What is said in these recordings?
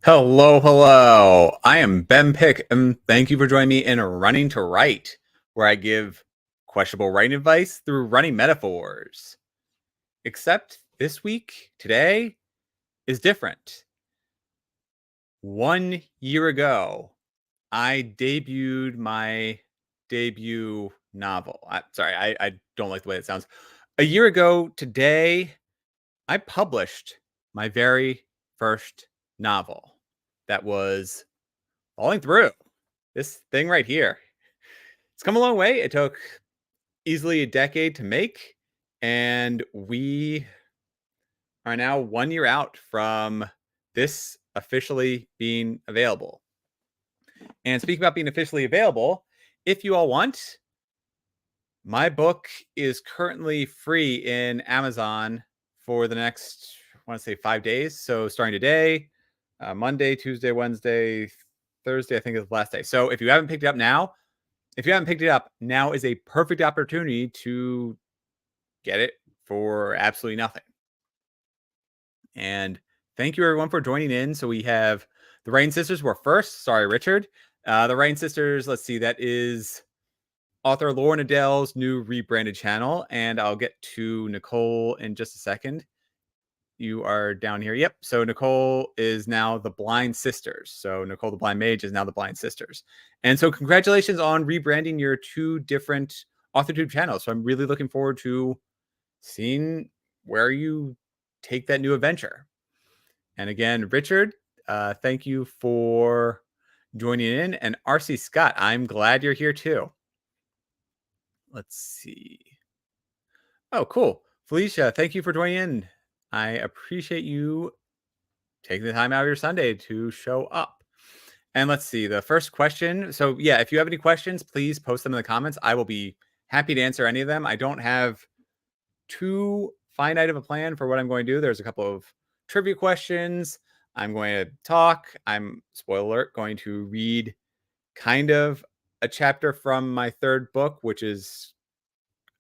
Hello, hello. I am Ben Pick, and thank you for joining me in Running to Write, where I give questionable writing advice through running metaphors. Except this week, today, is different. 1 year ago, I debuted my debut novel. I don't like the way it sounds. A year ago today, I published my very first novel that was falling through. This thing right here. It's come a long way. It took easily a decade to make, and we are now 1 year out from this officially being available. And speaking about being officially available, if you all want, my book is currently free in Amazon for the next, I want to say 5 days. So starting today, Monday, Tuesday, Wednesday, Thursday, I think is the last day. So if you haven't picked it up now, is a perfect opportunity to get it for absolutely nothing. And thank you everyone for joining in. So we have the Rain Sisters were first. Sorry, Richard. The Rain Sisters, let's see, that is author Lauren Adele's new rebranded channel. And I'll get to Nicole in just a second. You are down here. Yep. So Nicole is now the Blind Sisters. So Nicole the Blind Mage is now the Blind Sisters. And so congratulations on rebranding your two different AuthorTube channels. So I'm really looking forward to seeing where you take that new adventure. And again, Richard, thank you for joining in. And RC Scott, I'm glad you're here too. Let's see. Oh, cool. Felicia, thank you for joining in. I appreciate you taking the time out of your Sunday to show up. And let's see, the first question. So yeah, if you have any questions, please post them in the comments. I will be happy to answer any of them. I don't have too finite of a plan for what I'm going to do. There's a couple of trivia questions. I'm going to talk. I'm, spoiler alert, going to read kind of a chapter from my third book, which is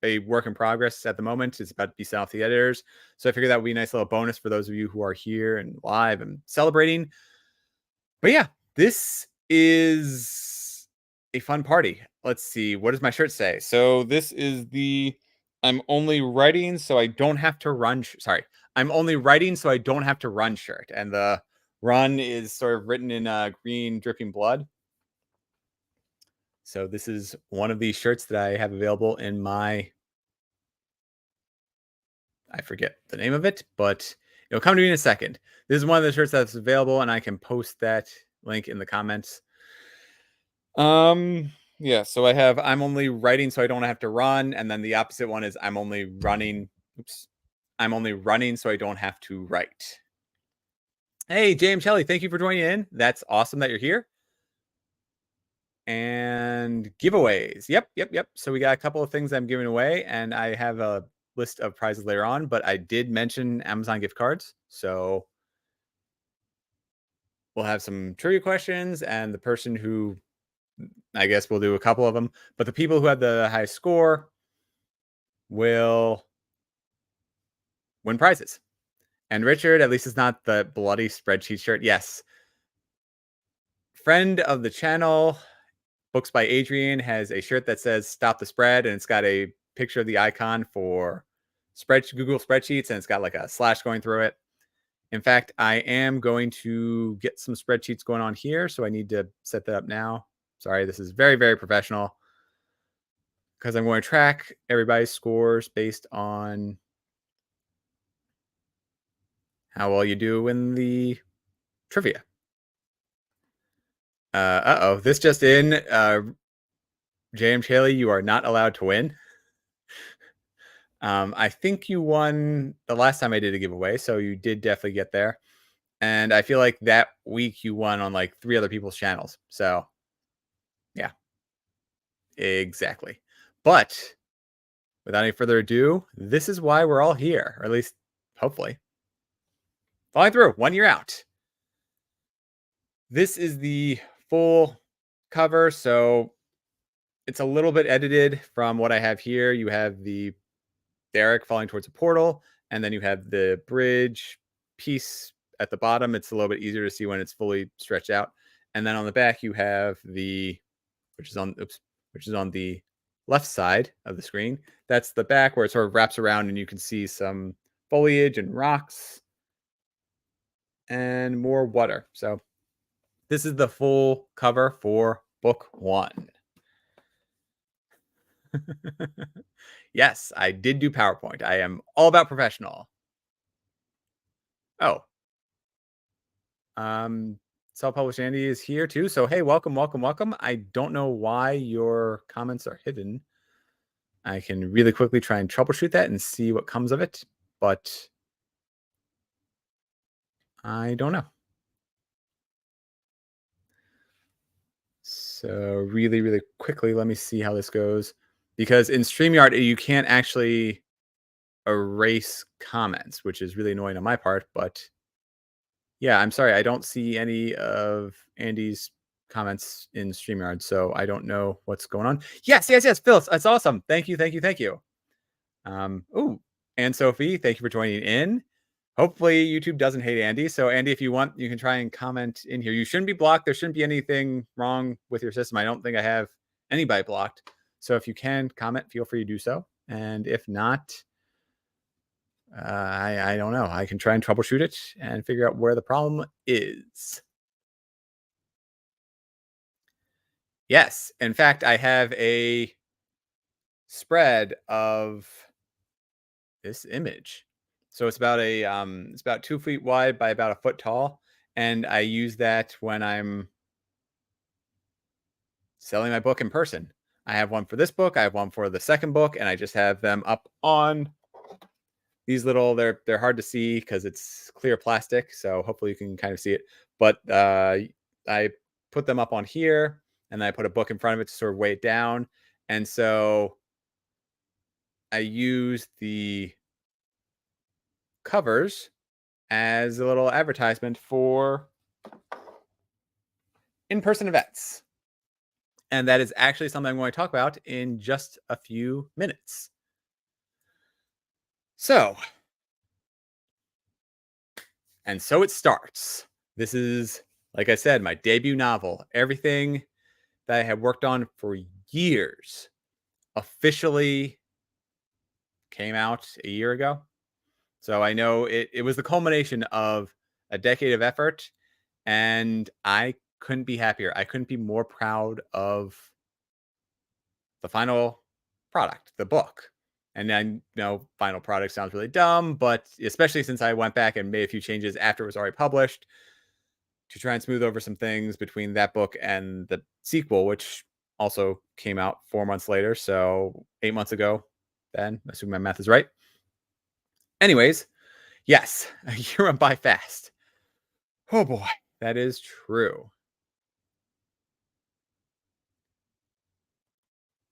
a work in progress at the moment. It's about to be sent off to the editors. So I figured that would be a nice little bonus for those of you who are here and live and celebrating. But yeah, this is a fun party. Let's see. What does my shirt say? So this is the I'm only writing so I don't have to run. Sorry. I'm only writing so I don't have to run shirt. And the run is sort of written in green dripping blood. So this is one of these shirts that I have available in my, I forget the name of it, but it'll come to me in a second. This is one of the shirts that's available, and I can post that link in the comments. Yeah, so I have I'm only writing so I don't have to run, and then the opposite one is I'm only running. Oops. I'm only running so I don't have to write. Hey, James Shelley, thank you for joining in. That's awesome that you're here. And giveaways. Yep. So we got a couple of things I'm giving away, and I have a list of prizes later on, but I did mention Amazon gift cards. So we'll have some trivia questions, and the person who, I guess we'll do a couple of them, but the people who have the highest score will win prizes. And Richard, at least it's not the bloody spreadsheet shirt. Yes. Friend of the channel, Books by Adrian, has a shirt that says "Stop the Spread," and it's got a picture of the icon for Google Spreadsheets, and it's got like a slash going through it. In fact, I am going to get some spreadsheets going on here, so I need to set that up now. Sorry, this is very, very professional because I'm going to track everybody's scores based on how well you do in the trivia. Uh-oh, this just in. JM Chaley, you are not allowed to win. I think you won the last time I did a giveaway, so you did definitely get there. And I feel like that week you won on like 3 other people's channels. So, yeah, exactly. But without any further ado, this is why we're all here, or at least hopefully. Following through, 1 year out. This is the full cover, so it's a little bit edited from what I have here. You have the Derek falling towards a portal, and then you have the bridge piece at the bottom, it's a little bit easier to see when it's fully stretched out. And then on the back, you have the, which is on, oops, which is on the left side of the screen. That's the back where it sort of wraps around and you can see some foliage and rocks and more water. So this is the full cover for book 1. Yes, I did do PowerPoint. I am all about professional. Oh, self-published Andy is here too. So hey, welcome, welcome, welcome. I don't know why your comments are hidden. I can really quickly try and troubleshoot that and see what comes of it, but I don't know. So really, really quickly, let me see how this goes. Because in StreamYard, you can't actually erase comments, which is really annoying on my part. But yeah, I'm sorry. I don't see any of Andy's comments in StreamYard, so I don't know what's going on. Yes, yes, yes, Phil, that's awesome. Thank you, thank you, thank you. Ooh, and Sophie, thank you for joining in. Hopefully YouTube doesn't hate Andy. So Andy, if you want, you can try and comment in here. You shouldn't be blocked. There shouldn't be anything wrong with your system. I don't think I have anybody blocked. So if you can comment, feel free to do so. And if not, I don't know. I can try and troubleshoot it and figure out where the problem is. Yes. In fact, I have a spread of this image. So it's about it's about 2 feet wide by about a foot tall. And I use that when I'm selling my book in person. I have one for this book. I have one for the second book, and I just have them up on these little. They're hard to see because it's clear plastic, so hopefully you can kind of see it. But I put them up on here, and I put a book in front of it to sort of weigh it down. And so I use the covers as a little advertisement for in-person events. And that is actually something I'm going to talk about in just a few minutes. So it starts. This is, like I said, my debut novel. Everything that I had worked on for years officially came out a year ago. So I know it was the culmination of a decade of effort, and I couldn't be happier. I couldn't be more proud of the final product, the book. And I know final product sounds really dumb, but especially since I went back and made a few changes after it was already published to try and smooth over some things between that book and the sequel, which also came out 4 months later. So 8 months ago, then, assuming my math is right. Anyways, yes, a year went by fast. Oh boy, that is true.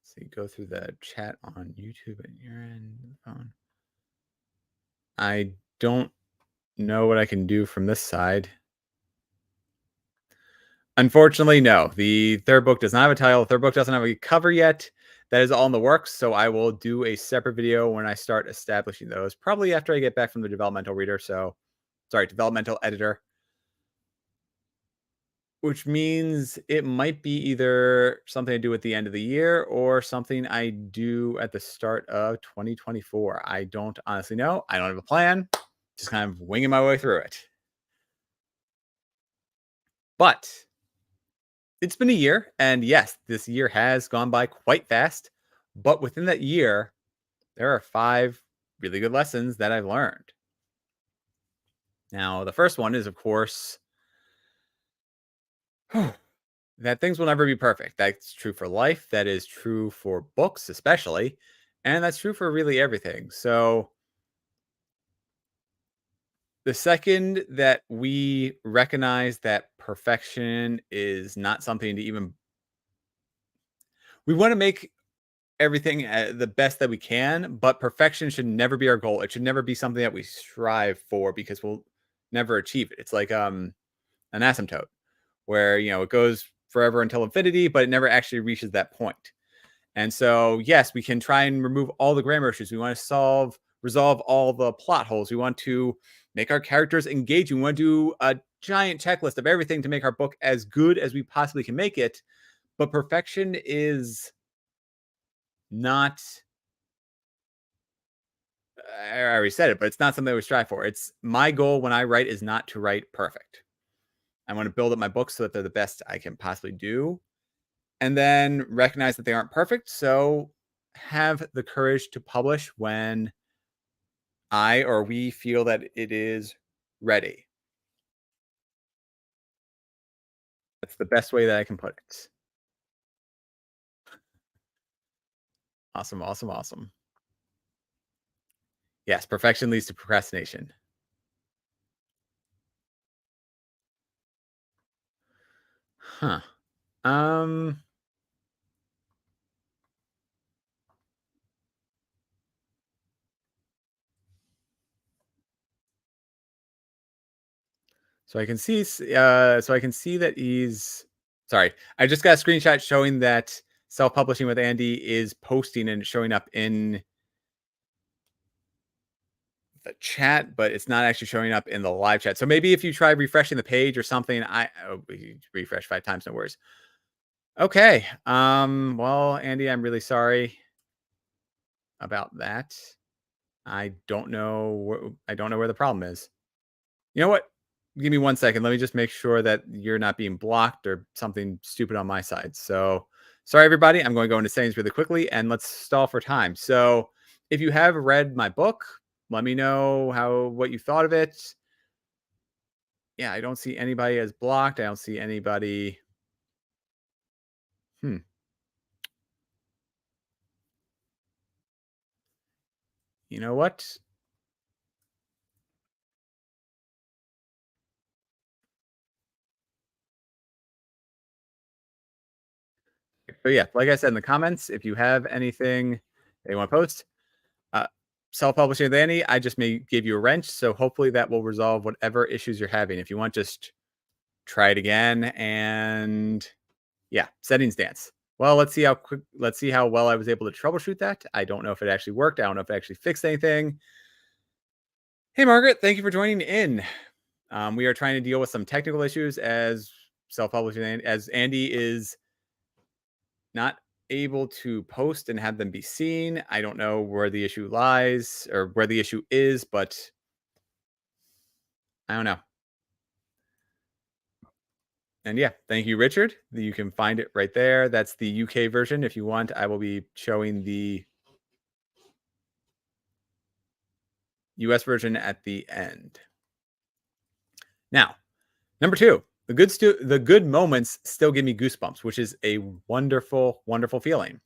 So you go through the chat on YouTube and you're in the phone. I don't know what I can do from this side. Unfortunately, no. The third book does not have a title. The third book doesn't have a cover yet. That is all in the works. So I will do a separate video when I start establishing those, probably after I get back from the developmental reader. So, sorry, developmental editor. Which means it might be either something I do at the end of the year or something I do at the start of 2024. I don't honestly know. I don't have a plan. Just kind of winging my way through it. But it's been a year, and yes, this year has gone by quite fast. But within that year, there are 5 really good lessons that I've learned. Now, the first one is, of course, that things will never be perfect. That's true for life. That is true for books, especially. And that's true for really everything. So, the second that we recognize that perfection is not something to even, we want to make everything the best that we can, but perfection should never be our goal. It should never be something that we strive for because we'll never achieve it. It's like an asymptote where, it goes forever until infinity, but it never actually reaches that point. And so, yes, we can try and remove all the grammar issues. We want to resolve all the plot holes. We want to make our characters engaging. We want to do a giant checklist of everything to make our book as good as we possibly can make it. But perfection is not, I already said it, but it's not something we strive for. It's my goal when I write is not to write perfect. I want to build up my books so that they're the best I can possibly do, and then recognize that they aren't perfect. So have the courage to publish when I or we feel that it is ready. That's the best way that I can put it. Awesome, awesome, awesome. Yes, perfection leads to procrastination. Huh. Um, so I can see so I can see that he's sorry. I just got a screenshot showing that self-publishing with Andy is posting and showing up in the chat, but it's not actually showing up in the live chat. So maybe if you try refreshing the page or something, refresh 5 times, no worries. Okay. Well, Andy, I'm really sorry about that. I don't know where the problem is. You know what? Give me 1 second. Let me just make sure that you're not being blocked or something stupid on my side. So sorry, everybody. I'm going to go into settings really quickly and let's stall for time. So if you have read my book, let me know what you thought of it. Yeah, I don't see anybody as blocked. I don't see anybody. Hmm. You know what? So yeah, like I said in the comments, if you have anything they want to post, uh, self-publishing with Annie, I just may give you a wrench. So hopefully that will resolve whatever issues you're having. If you want, just try it again. And yeah, settings dance. Well, let's see how well I was able to troubleshoot that. I don't know if it actually worked. I don't know if it actually fixed anything. Hey, Margaret, thank you for joining in. We are trying to deal with some technical issues as self-publishing, as Andy is not able to post and have them be seen. I don't know where the issue lies or where the issue is, but I don't know. And yeah, thank you, Richard. You can find it right there. That's the UK version. If you want, I will be showing the US version at the end. Now, number two, the good moments still give me goosebumps, which is a wonderful, wonderful feeling.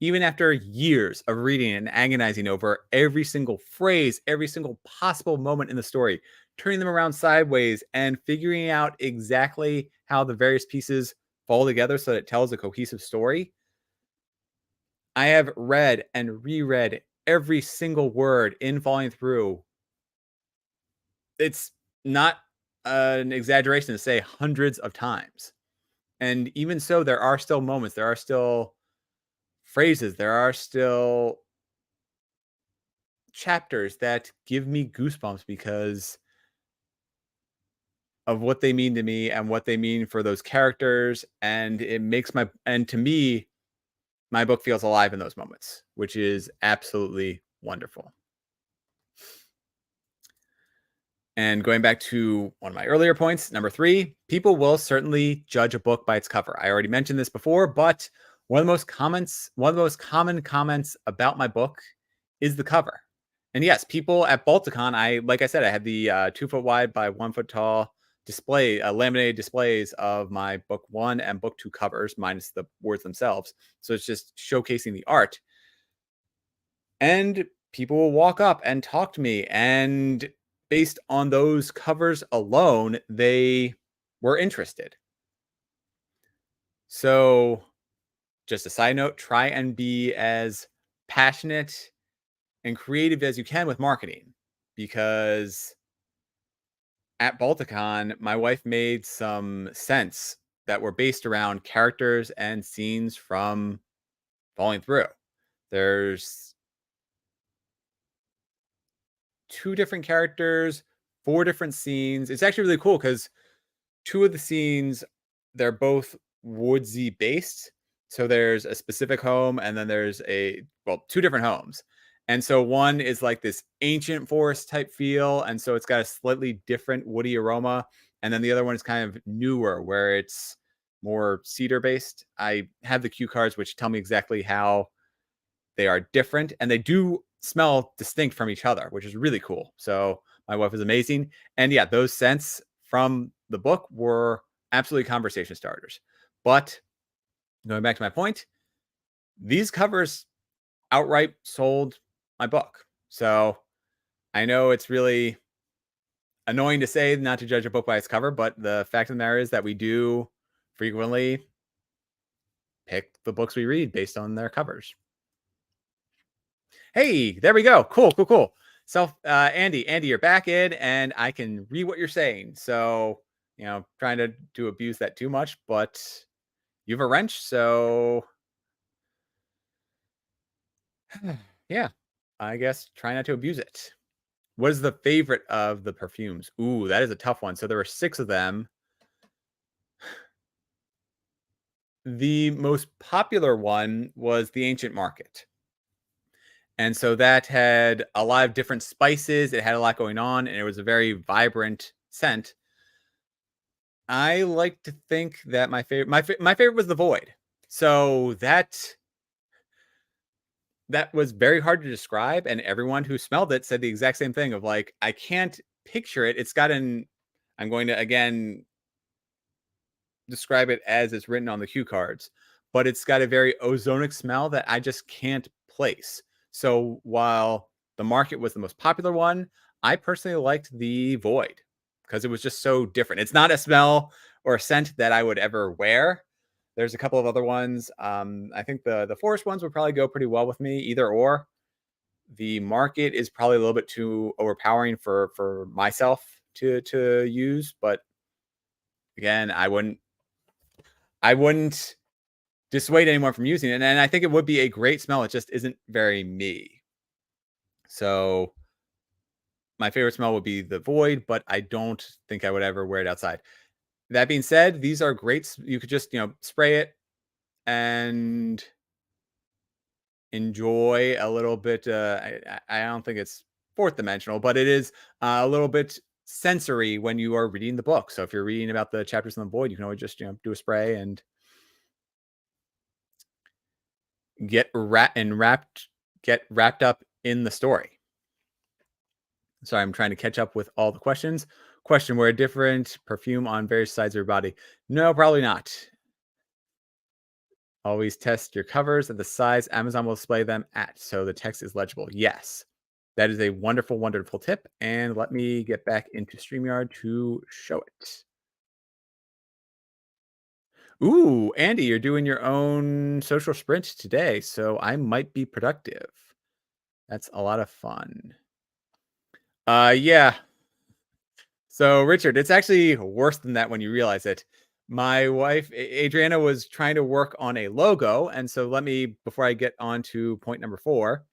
Even after years of reading and agonizing over every single phrase, every single possible moment in the story, turning them around sideways and figuring out exactly how the various pieces fall together so that it tells a cohesive story, I have read and reread every single word in Falling Through. It's not an exaggeration to say hundreds of times. And even so, there are still moments, there are still phrases, there are still chapters that give me goosebumps because of what they mean to me and what they mean for those characters. And it makes and to me, my book feels alive in those moments, which is absolutely wonderful. And going back to one of my earlier points, number three, people will certainly judge a book by its cover. I already mentioned this before, but one of the most common comments about my book is the cover. And yes, people at Balticon, like I said, I had the 2 foot wide by 1 foot tall laminated displays of my book one and book two covers, minus the words themselves. So it's just showcasing the art. And people will walk up and talk to me, and based on those covers alone, they were interested. So just a side note, try and be as passionate and creative as you can with marketing, because at Balticon my wife made some scents that were based around characters and scenes from Falling Through. There's 2 different characters, 4 different scenes. It's actually really cool because 2 of the scenes, they're both woodsy based. So there's a specific home and then there's a well, 2 different homes. And so one is like this ancient forest type feel, and so it's got a slightly different woody aroma, and then the other one is kind of newer where it's more cedar based. I have the cue cards which tell me exactly how they are different and they do smell distinct from each other, which is really cool. So my wife is amazing. And yeah, those scents from the book were absolutely conversation starters. But going back to my point, these covers outright sold my book. So I know it's really annoying to say not to judge a book by its cover, but the fact of the matter is that we do frequently pick the books we read based on their covers. Hey, there we go. Cool, cool, cool. So, Andy, you're back in, and I can read what you're saying. So, trying to abuse that too much, but you have a wrench, so yeah, I guess try not to abuse it. What is the favorite of the perfumes? Ooh, that is a tough one. So there were 6 of them. The most popular one was the Ancient Market. And so that had a lot of different spices. It had a lot going on, and it was a very vibrant scent. I like to think that my favorite was the Void. So that was very hard to describe, and everyone who smelled it said the exact same thing of like, I can't picture it. It's got an I'm going to again describe it as it's written on the cue cards, but it's got a very ozonic smell that I just can't place. So while the Market was the most popular one, I personally liked the Void because it was just so different. It's not a smell or a scent that I would ever wear. There's a couple of other ones. I think the forest ones would probably go pretty well with me, either or. The Market is probably a little bit too overpowering for myself to use, but again, I wouldn't dissuade anyone from using it. And I think it would be a great smell. It just isn't very me. So my favorite smell would be the Void, but I don't think I would ever wear it outside. That being said, these are great. You could just, spray it and enjoy a little bit. I don't think it's fourth dimensional, but it is a little bit sensory when you are reading the book. So if you're reading about the chapters in the Void, you can always just, do a spray and get wrapped up in the story. Sorry, I'm trying to catch up with all the questions. Question: wear a different perfume on various sides of your body? No, probably not. Always test your covers at the size Amazon will display them at, so the text is legible. Yes, that is a wonderful, wonderful tip. And let me get back into StreamYard to show it. Ooh, Andy, you're doing your own social sprint today, so I might be productive. That's a lot of fun. Yeah. So, Richard, it's actually worse than that when you realize it. My wife, Adriana, was trying to work on a logo. And so, before I get on to point number 4,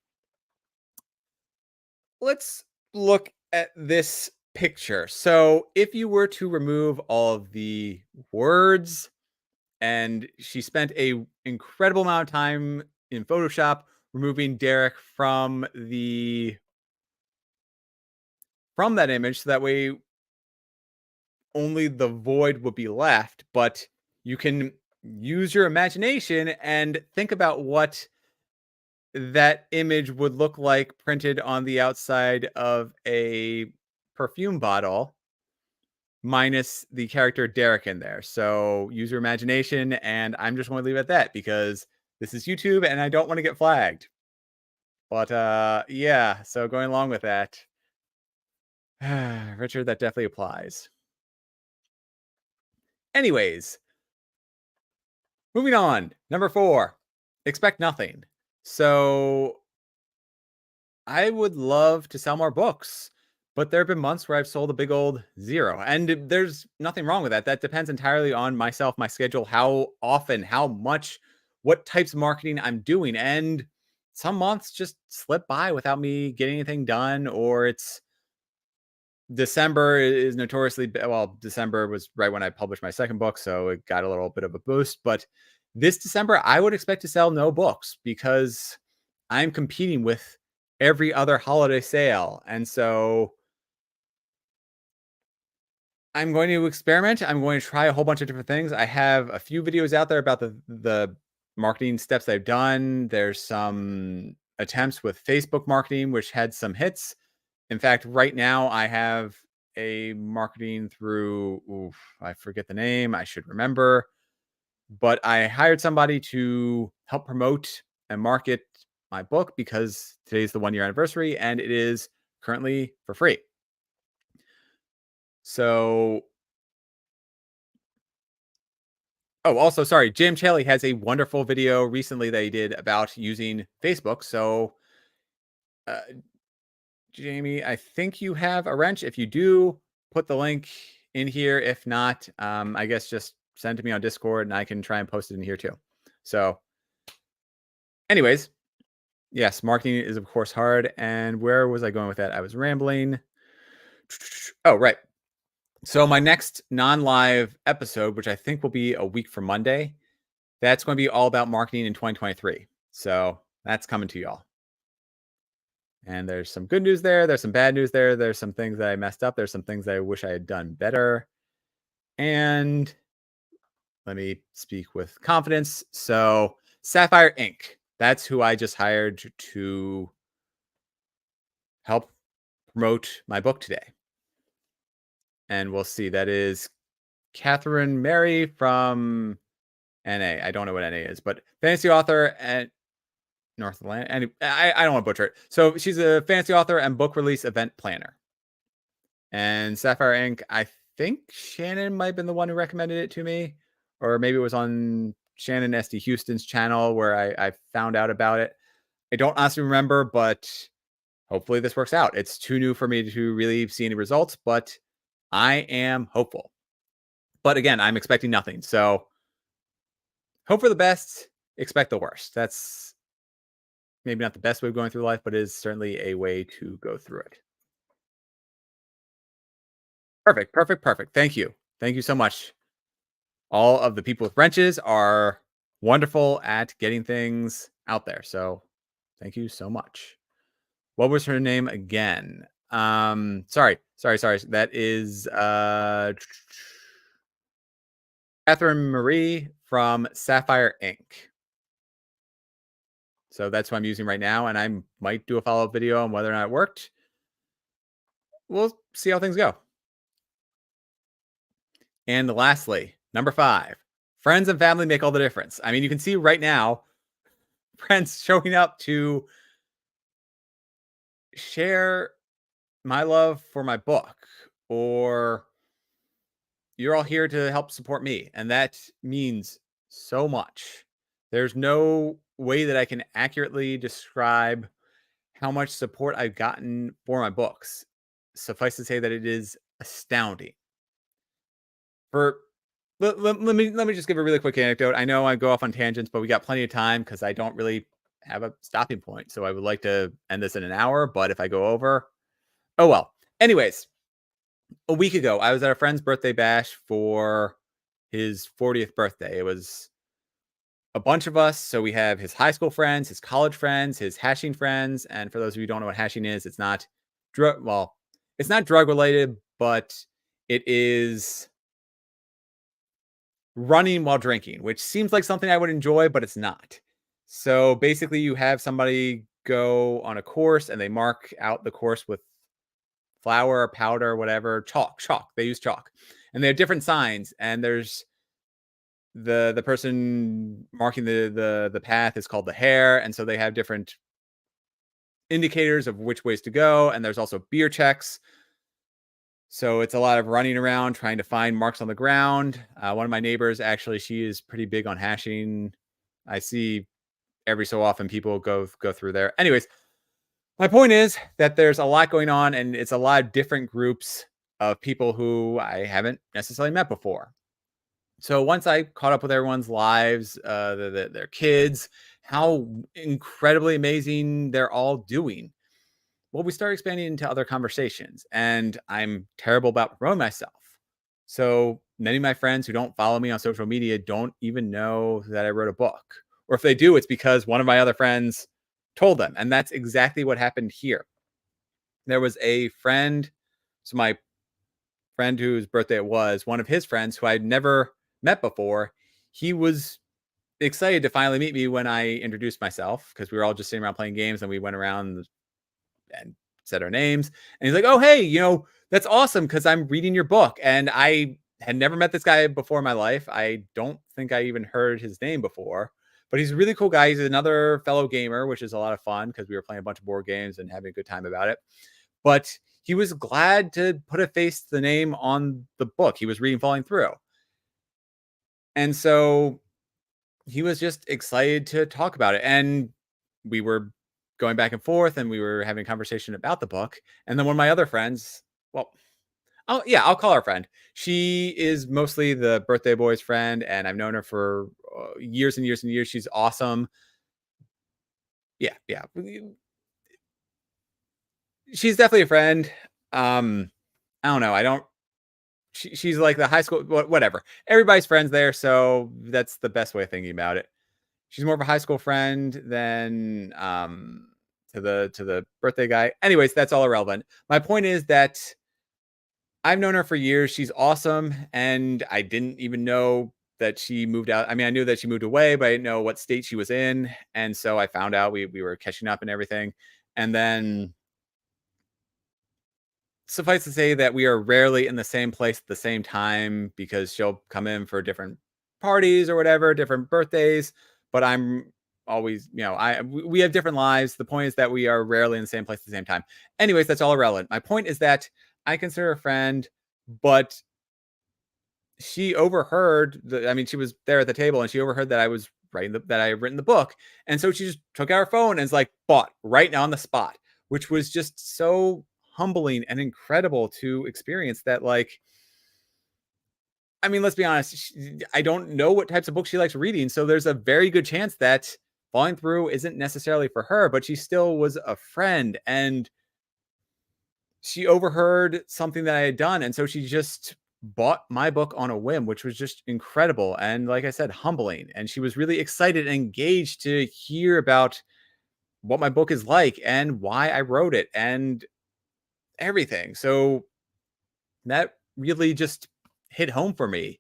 let's look at this picture. So, if you were to remove all of the words, and she spent a incredible amount of time in Photoshop removing Derek from that image so that way only the Void would be left, but you can use your imagination and think about what that image would look like printed on the outside of a perfume bottle minus the character Derek in there. So use your imagination, and I'm just going to leave it at that because this is YouTube and I don't want to get flagged. But yeah, so going along with that, Richard, that definitely applies. Anyways, moving on. Number 4, expect nothing. So I would love to sell more books, but there have been months where I've sold a big old 0. And there's nothing wrong with that. That depends entirely on myself, my schedule, how often, how much, what types of marketing I'm doing. And some months just slip by without me getting anything done, or it's December is notoriously well, December was right when I published my second book, so it got a little bit of a boost. But this December, I would expect to sell no books because I'm competing with every other holiday sale. And so I'm going to experiment. I'm going to try a whole bunch of different things. I have a few videos out there about the marketing steps I've done. There's some attempts with Facebook marketing, which had some hits. In fact, right now I have a marketing through, I forget the name. I should remember, but I hired somebody to help promote and market my book because today's the 1 year anniversary and it is currently for free. So, oh, also, sorry, Jim Chaley has a wonderful video recently that he did about using Facebook. So, uh, Jamie, I think you have a wrench. If you do, put the link in here. If not, I guess just send it to me on Discord and I can try and post it in here too. So, anyways, yes, marketing is of course hard. And where was I going with that? I was rambling. Oh, right. So my next non-live episode, which I think will be a week from Monday, that's going to be all about marketing in 2023. So that's coming to y'all. And there's some good news there. There's some bad news there. There's some things that I messed up. There's some things that I wish I had done better. And let me speak with confidence. So Sapphire Inc. That's who I just hired to help promote my book today. And we'll see. That is Catherine Mary from NA. I don't know what NA is, but fantasy author at Northland. And I don't want to butcher it. So she's a fantasy author and book release event planner. And Sapphire Inc. I think Shannon might have been the one who recommended it to me, or maybe it was on Shannon SD Houston's channel where I found out about it. I don't honestly remember, but hopefully this works out. It's too new for me to really see any results, but I am hopeful. But again, I'm expecting nothing. So hope for the best, expect the worst. That's maybe not the best way of going through life, but is certainly a way to go through it. Perfect, perfect, perfect. Thank you. Thank you so much. All of the people with wrenches are wonderful at getting things out there. So thank you so much. What was her name again? Sorry. That is Catherine Marie from Sapphire Inc. So that's what I'm using right now. And I might do a follow-up video on whether or not it worked. We'll see how things go. And lastly, number 5, friends and family make all the difference. I mean, you can see right now, friends showing up to share my love for my book, or you're all here to help support me. And that means so much. There's no way that I can accurately describe how much support I've gotten for my books. Suffice to say that it is astounding. For let me just give a really quick anecdote. I know I go off on tangents, but we got plenty of time because I don't really have a stopping point. So I would like to end this in an hour, but if I go over, oh well. Anyways, a week ago, I was at a friend's birthday bash for his 40th birthday. It was a bunch of us. So we have his high school friends, his college friends, his hashing friends. And for those of you who don't know what hashing is, it's not it's not drug related, but it is running while drinking, which seems like something I would enjoy, but it's not. So basically, you have somebody go on a course and they mark out the course with flour, powder, whatever, chalk. They use chalk, and they have different signs. And there's the person marking the path is called the hare, and so they have different indicators of which ways to go. And there's also beer checks. So it's a lot of running around trying to find marks on the ground. One of my neighbors, actually, she is pretty big on hashing. I see every so often people go through there. Anyways, my point is that there's a lot going on, and it's a lot of different groups of people who I haven't necessarily met before. So once I caught up with everyone's lives, their kids, how incredibly amazing they're all doing. well, we started expanding into other conversations, and I'm terrible about promoting myself. So many of my friends who don't follow me on social media don't even know that I wrote a book. Or if they do, it's because one of my other friends told them. And that's exactly what happened here. There was a friend, so my friend whose birthday it was, one of his friends who I'd never met before, he was excited to finally meet me when I introduced myself because we were all just sitting around playing games and we went around and said our names. And he's like, "Oh, hey, that's awesome because I'm reading your book." And I had never met this guy before in my life. I don't think I even heard his name before, but he's a really cool guy. He's another fellow gamer, which is a lot of fun because we were playing a bunch of board games and having a good time about it. But he was glad to put a face to the name on the book he was reading, following through. And so he was just excited to talk about it. And we were going back and forth and we were having a conversation about the book. And then one of my other friends, well, I'll call her friend. She is mostly the birthday boy's friend, and I've known her for years and years and years. She's awesome. Yeah, yeah. She's definitely a friend. I don't know. I don't. She's like the high school, whatever. Everybody's friends there, so that's the best way of thinking about it. She's more of a high school friend than to the birthday guy. Anyways, that's all irrelevant. My point is that I've known her for years. She's awesome, and I didn't even know that she moved out. I mean, I knew that she moved away, but I didn't know what state she was in, and so I found out we were catching up and everything. And then suffice to say that we are rarely in the same place at the same time because she'll come in for different parties or whatever, different birthdays. But I'm always, we have different lives. The point is that we are rarely in the same place at the same time. Anyways, that's all irrelevant. My point is that I consider her a friend, but she overheard I mean, she was there at the table and she overheard that I was that I had written the book. And so she just took out her phone and is like, bought right now on the spot, which was just so humbling and incredible to experience that. Like, I mean, let's be honest, I don't know what types of books she likes reading. So there's a very good chance that falling through isn't necessarily for her, but she still was a friend and she overheard something that I had done. And so she just bought my book on a whim, which was just incredible. And like I said, humbling. And she was really excited and engaged to hear about what my book is like and why I wrote it and everything. So that really just hit home for me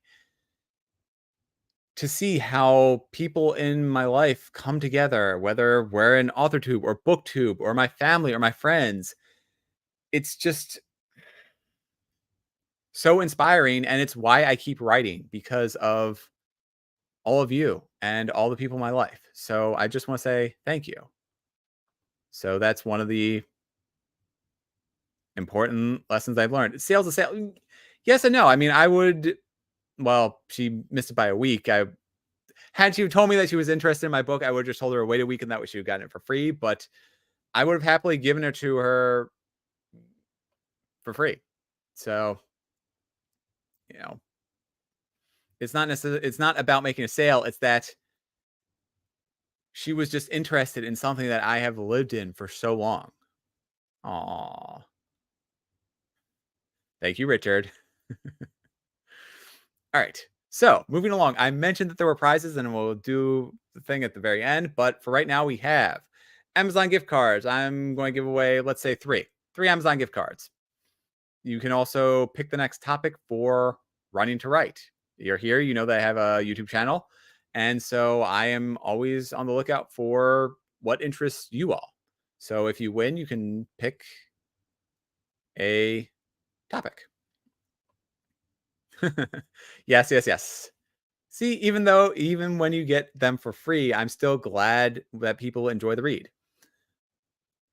to see how people in my life come together, whether we're in AuthorTube or BookTube or my family or my friends. It's just so inspiring, and it's why I keep writing because of all of you and all the people in my life. So I just want to say thank you. So that's one of the important lessons I've learned. Sales is sale. Yes and no. I mean, I would. Well, she missed it by a week. I had she told me that she was interested in my book, I would have just told her to wait a week, and that way she would have gotten it for free. But I would have happily given it to her for free. So you know, it's not necessarily. It's not about making a sale. It's that she was just interested in something that I have lived in for so long. Aw. Thank you, Richard. All right. So moving along, I mentioned that there were prizes and we'll do the thing at the very end. But for right now, we have Amazon gift cards. I'm going to give away, let's say three Amazon gift cards. You can also pick the next topic for Running to Write. You're here, you know that I have a YouTube channel. And so I am always on the lookout for what interests you all. So if you win, you can pick a topic. Yes, yes, yes. See, even when you get them for free, I'm still glad that people enjoy the read.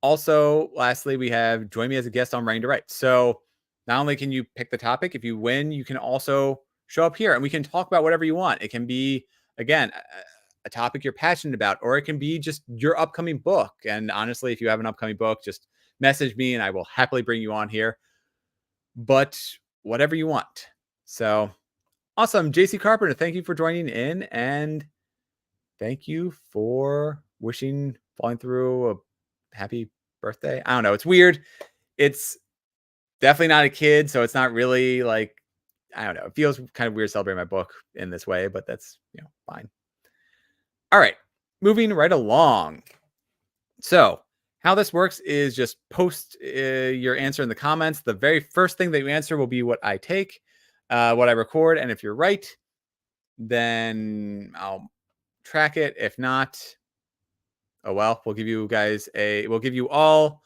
Also, lastly, we have join me as a guest on Running to Write. So not only can you pick the topic, if you win, you can also show up here and we can talk about whatever you want. It can be, again, a topic you're passionate about, or it can be just your upcoming book. And honestly, if you have an upcoming book, just message me and I will happily bring you on here. But whatever you want. So awesome. JC Carpenter, thank you for joining in. And thank you for wishing Falling Through a happy birthday. I don't know. It's weird. It's definitely not a kid, so it's not really like I don't know. It feels kind of weird celebrating my book in this way, but that's fine. All right, moving right along. So how this works is just post your answer in the comments. The very first thing that you answer will be what I take, what I record, and if you're right, then I'll track it. If not, oh well, we'll give you all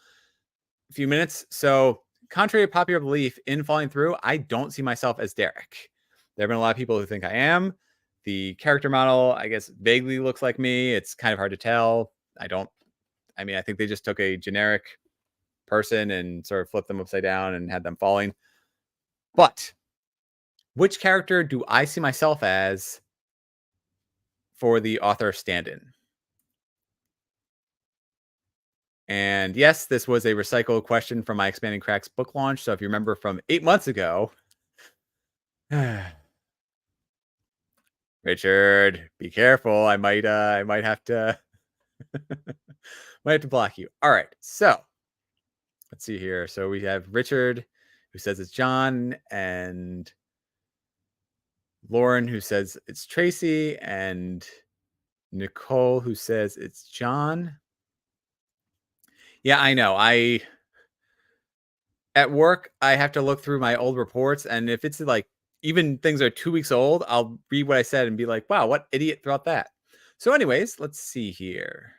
a few minutes. So, contrary to popular belief in Falling Through, I don't see myself as Derek. There have been a lot of people who think I am. The character model, I guess, vaguely looks like me. It's kind of hard to tell. I mean, I think they just took a generic person and sort of flipped them upside down and had them falling. But which character do I see myself as for the author stand-in? And yes, this was a recycled question from my Expanding Cracks book launch. So if you remember from 8 months ago, Richard, be careful. I might have to might have to block you. All right. So let's see here. So we have Richard who says it's John, and Lauren who says it's Tracy, and Nicole who says it's John. Yeah, I know. At work, I have to look through my old reports, and if it's like even things are 2 weeks old, I'll read what I said and be like, "Wow, what idiot thought that?" So, anyways, let's see here.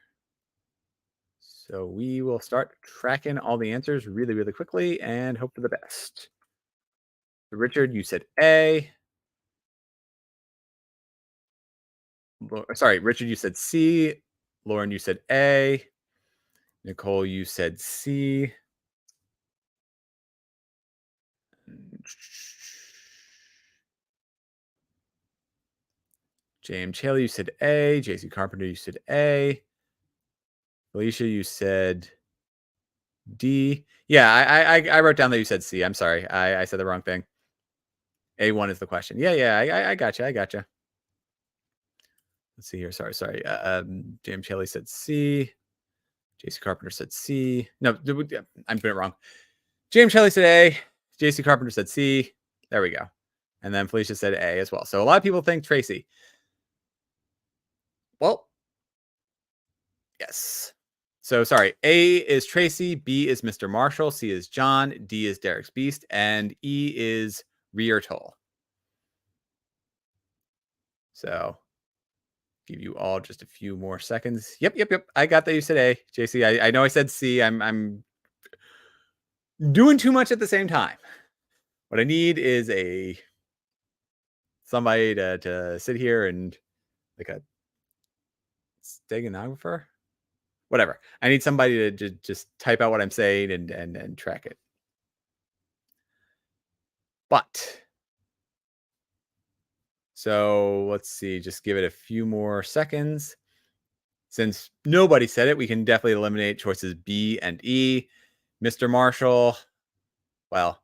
So we will start tracking all the answers really, really quickly and hope for the best. Richard, you said A. Sorry, Richard, you said C. Lauren, you said A. Nicole, you said C. James Haley, you said A. JC Carpenter, you said A. Felicia, you said D. Yeah, I wrote down that you said C. I'm sorry. I said the wrong thing. A1 is the question. Yeah. I gotcha. I gotcha. Let's see here. Sorry. James Haley said C. JC Carpenter said C. No, I'm doing it wrong. James Shelley said A. JC Carpenter said C. There we go. And then Felicia said A as well. So a lot of people think Tracy. Well, yes. So sorry. A is Tracy. B is Mr. Marshall. C is John. D is Derek's Beast. And E is Reartol. So give you all just a few more seconds. Yep. I got that you said A. JC, I know I said C. I'm doing too much at the same time. What I need is somebody to sit here and like a steganographer. Whatever. I need somebody to just type out what I'm saying and track it. But so let's see, just give it a few more seconds. Since nobody said it, we can definitely eliminate choices B and E. Mr. Marshall, well,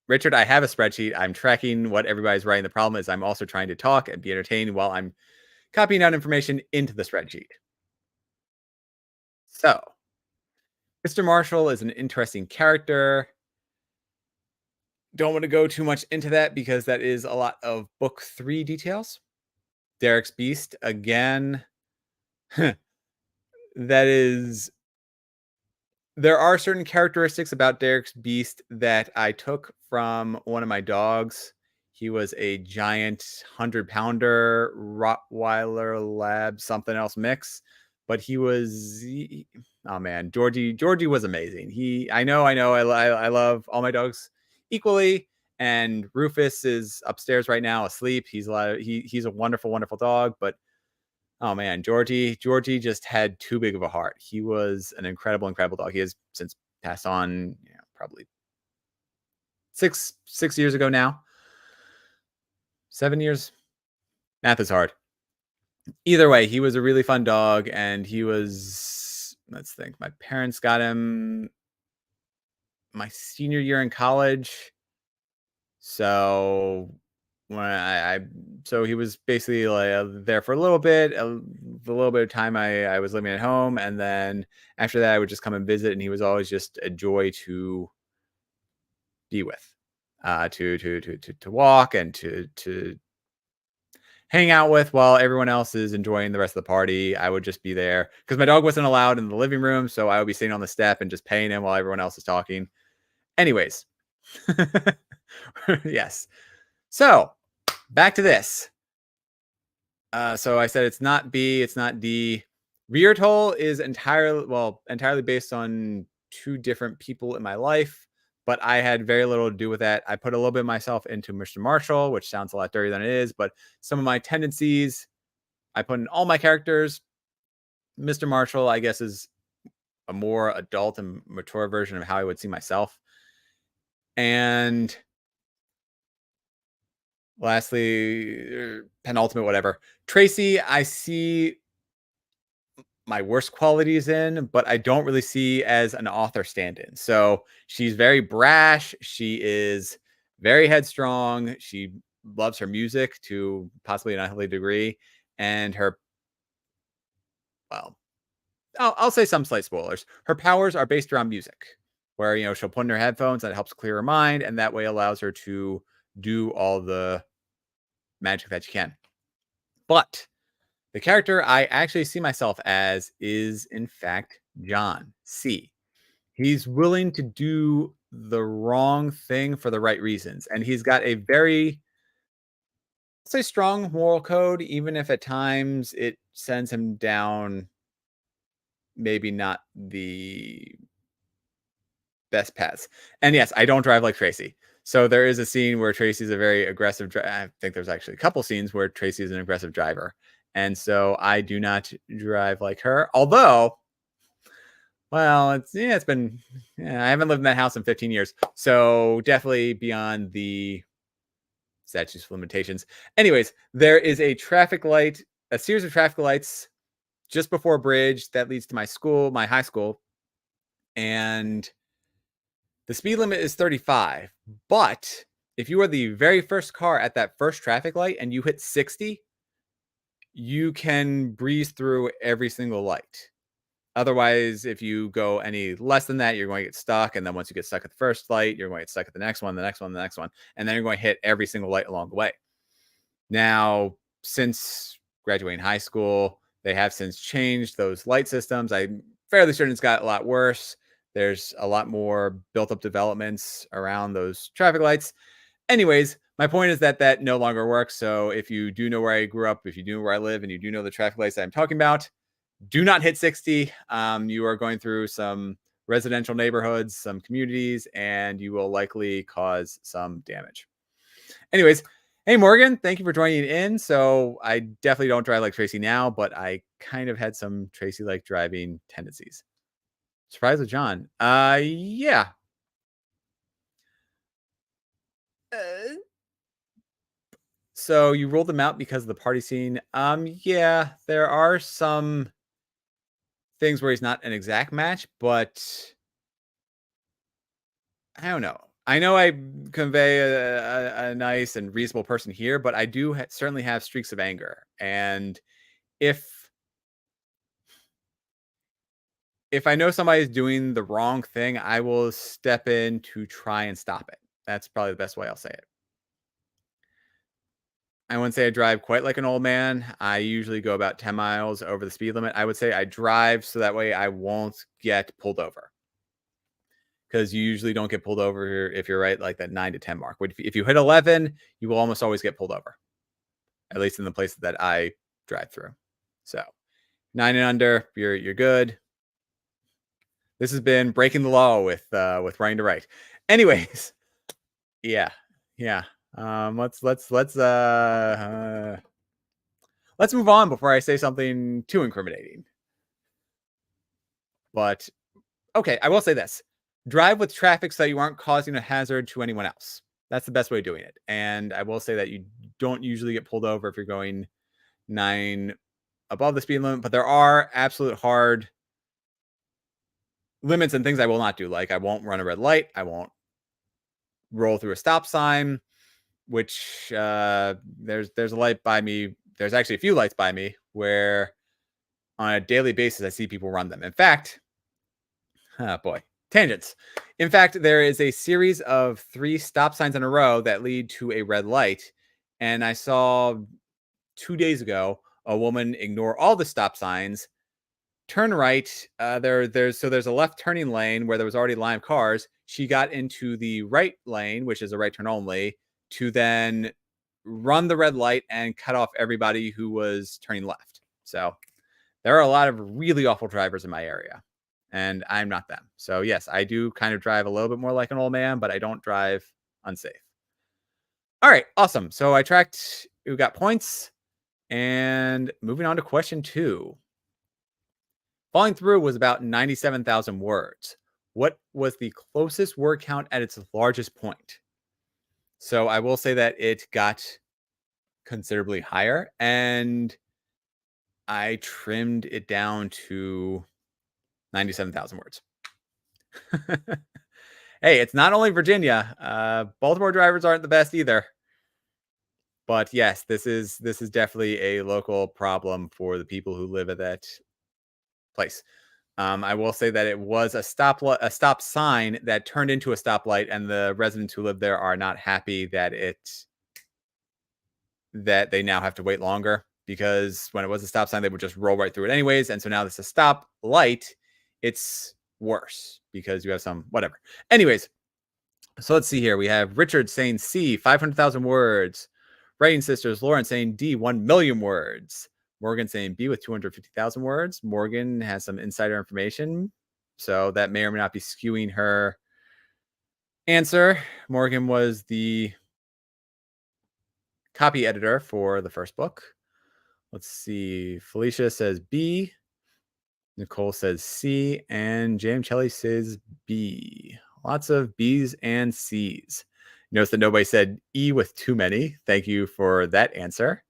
Richard, I have a spreadsheet. I'm tracking what everybody's writing. The problem is I'm also trying to talk and be entertained while I'm copying out information into the spreadsheet. So, Mr. Marshall is an interesting character. Don't want to go too much into that because that is a lot of book 3 details. Derek's Beast, again, that is there are certain characteristics about Derek's Beast that I took from one of my dogs. He was a giant 100-pounder Rottweiler Lab something else mix, but oh man, Georgie was amazing. I know, I love all my dogs equally, and Rufus is upstairs right now asleep. He's a wonderful, wonderful dog, but oh man, Georgie just had too big of a heart. He was an incredible, incredible dog. He has since passed on, probably 6 years ago now. 7 years. Math is hard. Either way, he was a really fun dog, and let's think. My parents got him my senior year in college. So when so he was basically like there for a little bit, the little bit of time I was living at home, and then after that, I would just come and visit, and he was always just a joy to be with, to walk and to hang out with while everyone else is enjoying the rest of the party. I would just be there because my dog wasn't allowed in the living room, so I would be sitting on the step and just paying him while everyone else is talking. Anyways, yes. So back to this. So I said it's not B, it's not D. Rear toll is entirely based on two different people in my life, but I had very little to do with that. I put a little bit of myself into Mr. Marshall, which sounds a lot dirtier than it is, but some of my tendencies I put in all my characters. Mr. Marshall, I guess, is a more adult and mature version of how I would see myself. And lastly, penultimate, whatever. Tracy, I see my worst qualities in, but I don't really see as an author stand-in. So she's very brash. She is very headstrong. She loves her music to possibly an unhealthy degree. And her, well, I'll say some slight spoilers. Her powers are based around music, where, she'll put in her headphones and it helps clear her mind. And that way allows her to do all the magic that she can. But the character I actually see myself as is, in fact, John C. He's willing to do the wrong thing for the right reasons. And he's got a very, say, strong moral code, even if at times it sends him down maybe not the best paths. And yes, I don't drive like Tracy. So there is a scene where Tracy's a very aggressive driver. I think there's actually a couple scenes where Tracy is an aggressive driver. And so I do not drive like her. Although, well, it's been, I haven't lived in that house in 15 years. So definitely beyond the statutes of limitations. Anyways, there is a series of traffic lights just before a bridge that leads to my high school. And the speed limit is 35. But if you are the very first car at that first traffic light and you hit 60, you can breeze through every single light. Otherwise, if you go any less than that, you're going to get stuck. And then once you get stuck at the first light, you're going to get stuck at the next one, the next one, the next one. And then you're going to hit every single light along the way. Now, since graduating high school, they have since changed those light systems. I'm fairly certain it's got a lot worse. There's a lot more built up developments around those traffic lights. Anyways, my point is that no longer works. So if you do know where I grew up, if you do know where I live, and you do know the traffic lights that I'm talking about, do not hit 60. You are going through some residential neighborhoods, some communities, and you will likely cause some damage. Anyways, hey, Morgan, thank you for joining in. So I definitely don't drive like Tracy now, but I kind of had some Tracy-like driving tendencies. Surprise with John. Yeah. So you ruled them out because of the party scene. Yeah, there are some things where he's not an exact match, but I don't know. I know I convey a nice and reasonable person here, but I do certainly have streaks of anger. And if I know somebody's doing the wrong thing, I will step in to try and stop it. That's probably the best way I'll say it. I wouldn't say I drive quite like an old man. I usually go about 10 miles over the speed limit. I would say I drive so that way I won't get pulled over. Because you usually don't get pulled over if you're right like that 9 to 10 mark. If you hit 11, you will almost always get pulled over, at least in the places that I drive through. So 9 and under, you're good. This has been Breaking the Law with Ryan to Right. Anyways, yeah. Let's move on before I say something too incriminating. But okay, I will say this. Drive with traffic so you aren't causing a hazard to anyone else. That's the best way of doing it. And I will say that you don't usually get pulled over if you're going 9 above the speed limit, but there are absolute hard limits and things I will not do. Like I won't run a red light. I won't roll through a stop sign, which there's a light by me. There's actually a few lights by me where on a daily basis, I see people run them. In fact, oh boy, tangents. In fact, there is a series of 3 stop signs in a row that lead to a red light. And I saw 2 days ago a woman ignore all the stop signs, turn right. There's a left turning lane where there was already a line of cars. She got into the right lane, which is a right turn only, to then run the red light and cut off everybody who was turning left. So there are a lot of really awful drivers in my area, and I'm not them. So yes, I do kind of drive a little bit more like an old man, but I don't drive unsafe. All right, awesome. So I tracked, we got points, and moving on to question 2. Falling Through was about 97,000 words. What was the closest word count at its largest point? So I will say that it got considerably higher, and I trimmed it down to 97,000 words. Hey, it's not only Virginia. Baltimore drivers aren't the best either. But yes, this is definitely a local problem for the people who live at that place. I will say that it was a stop sign that turned into a stoplight, and the residents who live there are not happy that they now have to wait longer, because when it was a stop sign, they would just roll right through it anyways. And so now this is a stop light. It's worse because you have some whatever. Anyways, so let's see here. We have Richard saying C, 500,000 words. Writing Sisters, Lauren saying D, 1 million words. Morgan saying B with 250,000 words. Morgan has some insider information, so that may or may not be skewing her answer. Morgan was the copy editor for the first book. Let's see. Felicia says B. Nicole says C. And James Kelly says B. Lots of B's and C's. Notice that nobody said E with too many. Thank you for that answer.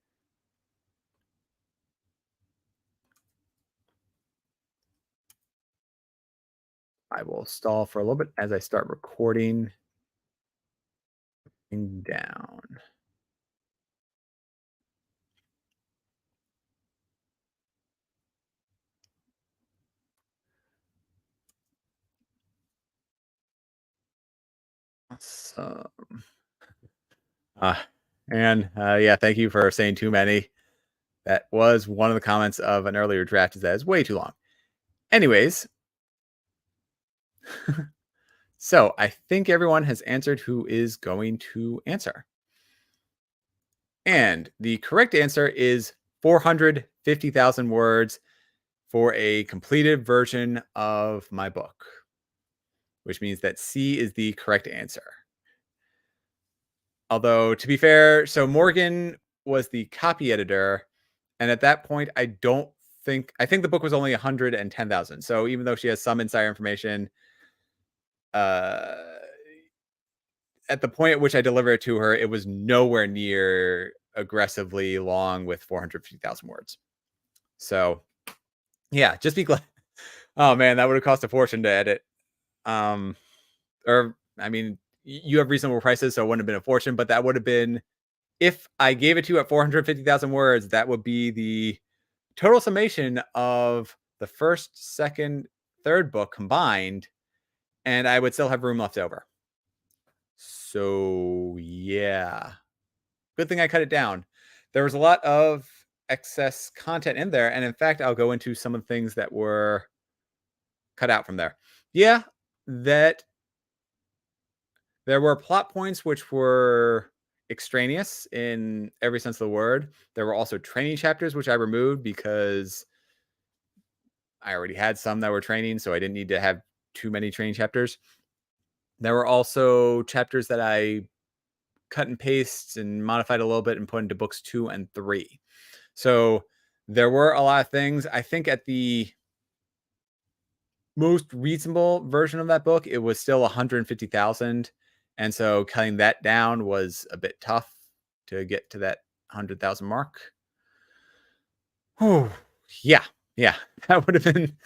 I will stall for a little bit as I start recording down. Awesome. Yeah, thank you for saying too many. That was one of the comments of an earlier draft, is that it's way too long. Anyways, so I think everyone has answered who is going to answer. And the correct answer is 450,000 words for a completed version of my book, which means that C is the correct answer. Although, to be fair, so Morgan was the copy editor, and at that point, I think the book was only 110,000. So even though she has some insider information, uh, at the point at which I delivered it to her, it was nowhere near aggressively long with 450,000 words. So yeah, just be glad. Oh man, that would have cost a fortune to edit. Or I mean, you have reasonable prices, so it wouldn't have been a fortune, but that would have been, if I gave it to you at 450,000 words, that would be the total summation of the first, second, third book combined, and I would still have room left over. So yeah, good thing I cut it down. There was a lot of excess content in there, and in fact, I'll go into some of the things that were cut out from there. Yeah, that there were plot points which were extraneous in every sense of the word. There were also training chapters which I removed because I already had some that were training, so I didn't need to have too many training chapters. There were also chapters that I cut and paste and modified a little bit and put into books 2 and 3. So there were a lot of things. I think at the most reasonable version of that book, it was still 150,000. And so cutting that down was a bit tough to get to that 100,000 mark. Oh, yeah. That would have been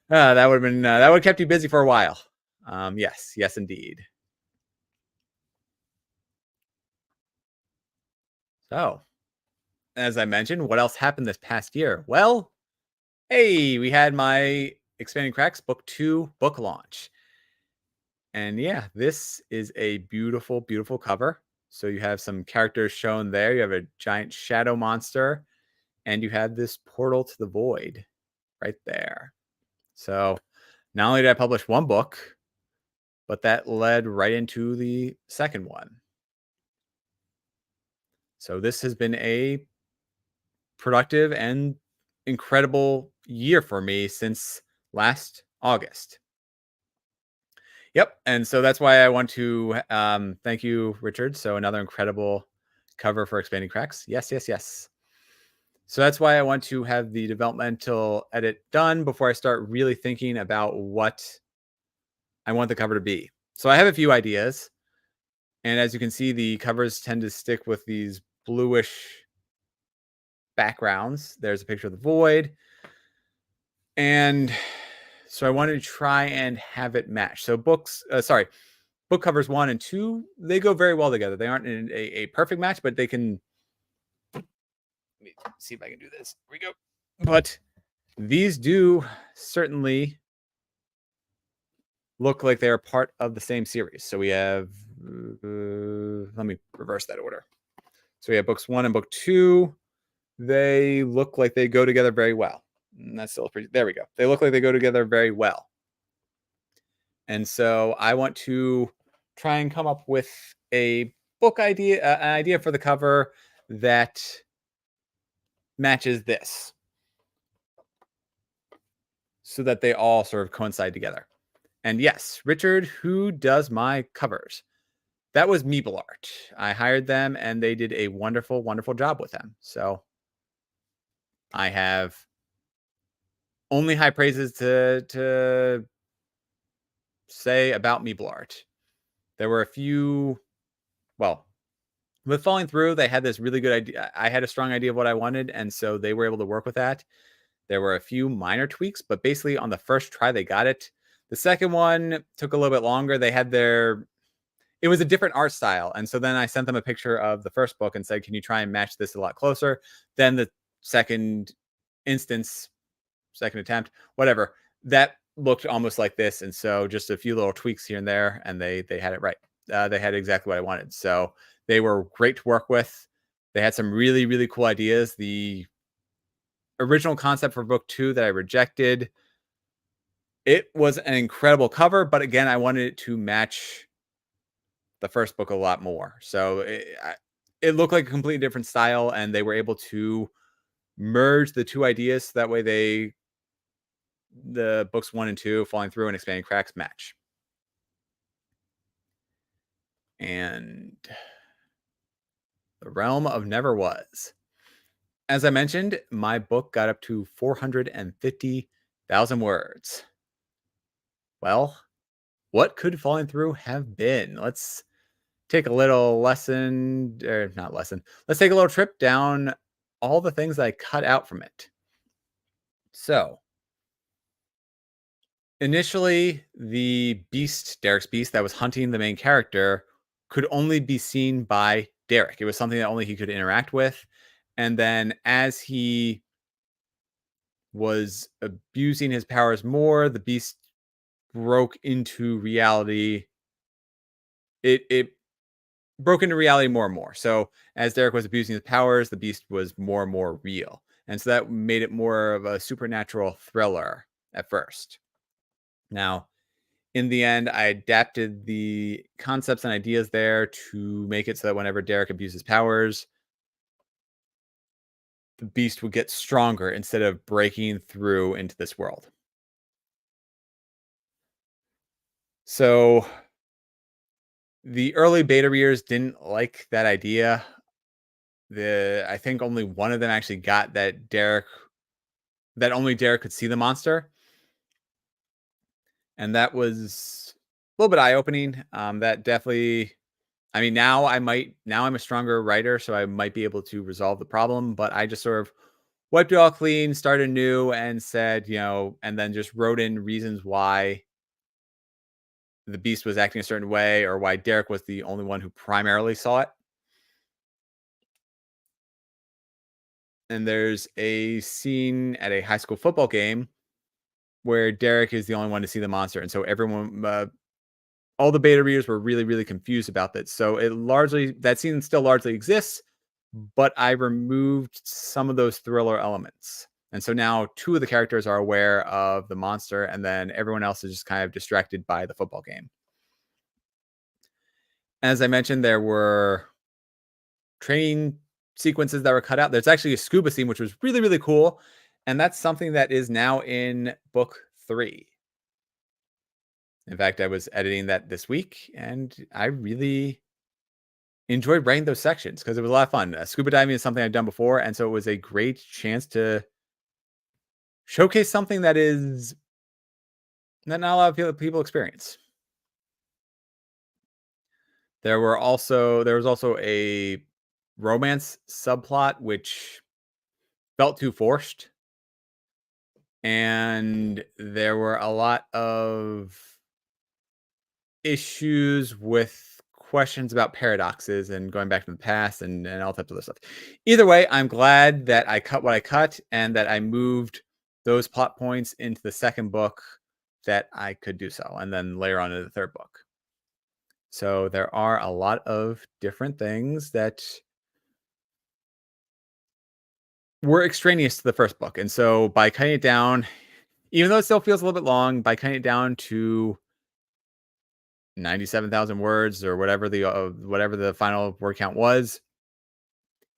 that would have kept you busy for a while. Yes, indeed. So, as I mentioned, what else happened this past year? Well, Hey, we had my Expanding Cracks Book 2 book launch. And yeah, this is a beautiful, beautiful cover. So you have some characters shown there. You have a giant shadow monster, and you have this portal to the void right there. So not only did I publish one book, but that led right into the second one. So this has been a productive and incredible year for me since last August. Yep. And so that's why I want to thank you, Richard. So another incredible cover for Expanding Cracks. Yes, yes, yes. So that's why I want to have the developmental edit done before I start really thinking about what I want the cover to be. So I have a few ideas. And as you can see, the covers tend to stick with these bluish backgrounds. There's a picture of the void. And so I wanted to try and have it match. So book covers 1 and 2, they go very well together. They aren't in a perfect match, but they can. Let me see if I can do this. Here we go. But these do certainly look like they're part of the same series. So we have, let me reverse that order. So we have books 1 and book 2. They look like they go together very well. And that's still pretty, there we go. They look like they go together very well. And so I want to try and come up with a book idea, an idea for the cover that matches this so that they all sort of coincide together. And yes, Richard, who does my covers? That was Meeple Art. I hired them and they did a wonderful, wonderful job with them. So I have only high praises to say about Meeple Art. There were a few, well, with Falling Through, they had this really good idea. I had a strong idea of what I wanted, and so they were able to work with that. There were a few minor tweaks, but basically on the first try, they got it. The second one took a little bit longer. They had it was a different art style. And so then I sent them a picture of the first book and said, can you try and match this a lot closer? Then the second instance, second attempt, whatever, that looked almost like this. And so just a few little tweaks here and there, and they had it right. They had exactly what I wanted. So they were great to work with. They had some really, really cool ideas. The original concept for book 2 that I rejected, it was an incredible cover, but again, I wanted it to match the first book a lot more. So it looked like a completely different style, and they were able to merge the two ideas so that way the books 1 and 2, Falling Through and Expanding Cracks, match. And The Realm of Never Was. As I mentioned, my book got up to 450,000 words. Well, what could Falling Through have been? Let's take a little lesson, or not lesson. Let's take a little trip down all the things that I cut out from it. So, initially, the beast, Derek's beast, that was hunting the main character could only be seen by Derek. It was something that only he could interact with. And then as he was abusing his powers more, the beast broke into reality. It broke into reality more and more. So as Derek was abusing his powers, the beast was more and more real. And so that made it more of a supernatural thriller at first. Now, in the end, I adapted the concepts and ideas there to make it so that whenever Derek abuses powers, the beast would get stronger instead of breaking through into this world. So the early beta readers didn't like that idea. I think only one of them actually got that only Derek could see the monster. And that was a little bit eye-opening. That definitely, I mean, now I'm a stronger writer, so I might be able to resolve the problem, but I just sort of wiped it all clean, started new, and said, and then just wrote in reasons why the beast was acting a certain way or why Derek was the only one who primarily saw it. and there's a scene at a high school football game where Derek is the only one to see the monster, and so everyone, all the beta readers were really, really confused about that. So that scene still largely exists, but I removed some of those thriller elements. And so now two of the characters are aware of the monster, and then everyone else is just kind of distracted by the football game. As I mentioned, there were training sequences that were cut out. There's actually a scuba scene, which was really, really cool. And that's something that is now in book 3. In fact, I was editing that this week, and I really enjoyed writing those sections because it was a lot of fun. Scuba diving is something I've done before, and so it was a great chance to showcase something that not a lot of people experience. There was also a romance subplot which felt too forced, and there were a lot of issues with questions about paradoxes and going back to the past and all types of other stuff. Either way, I'm glad that I cut what I cut and that I moved those plot points into the second book that I could do so, and then later on in the third book. So there are a lot of different things that were extraneous to the first book. And so by cutting it down, even though it still feels a little bit long, by cutting it down to 97,000 words or whatever the final word count was,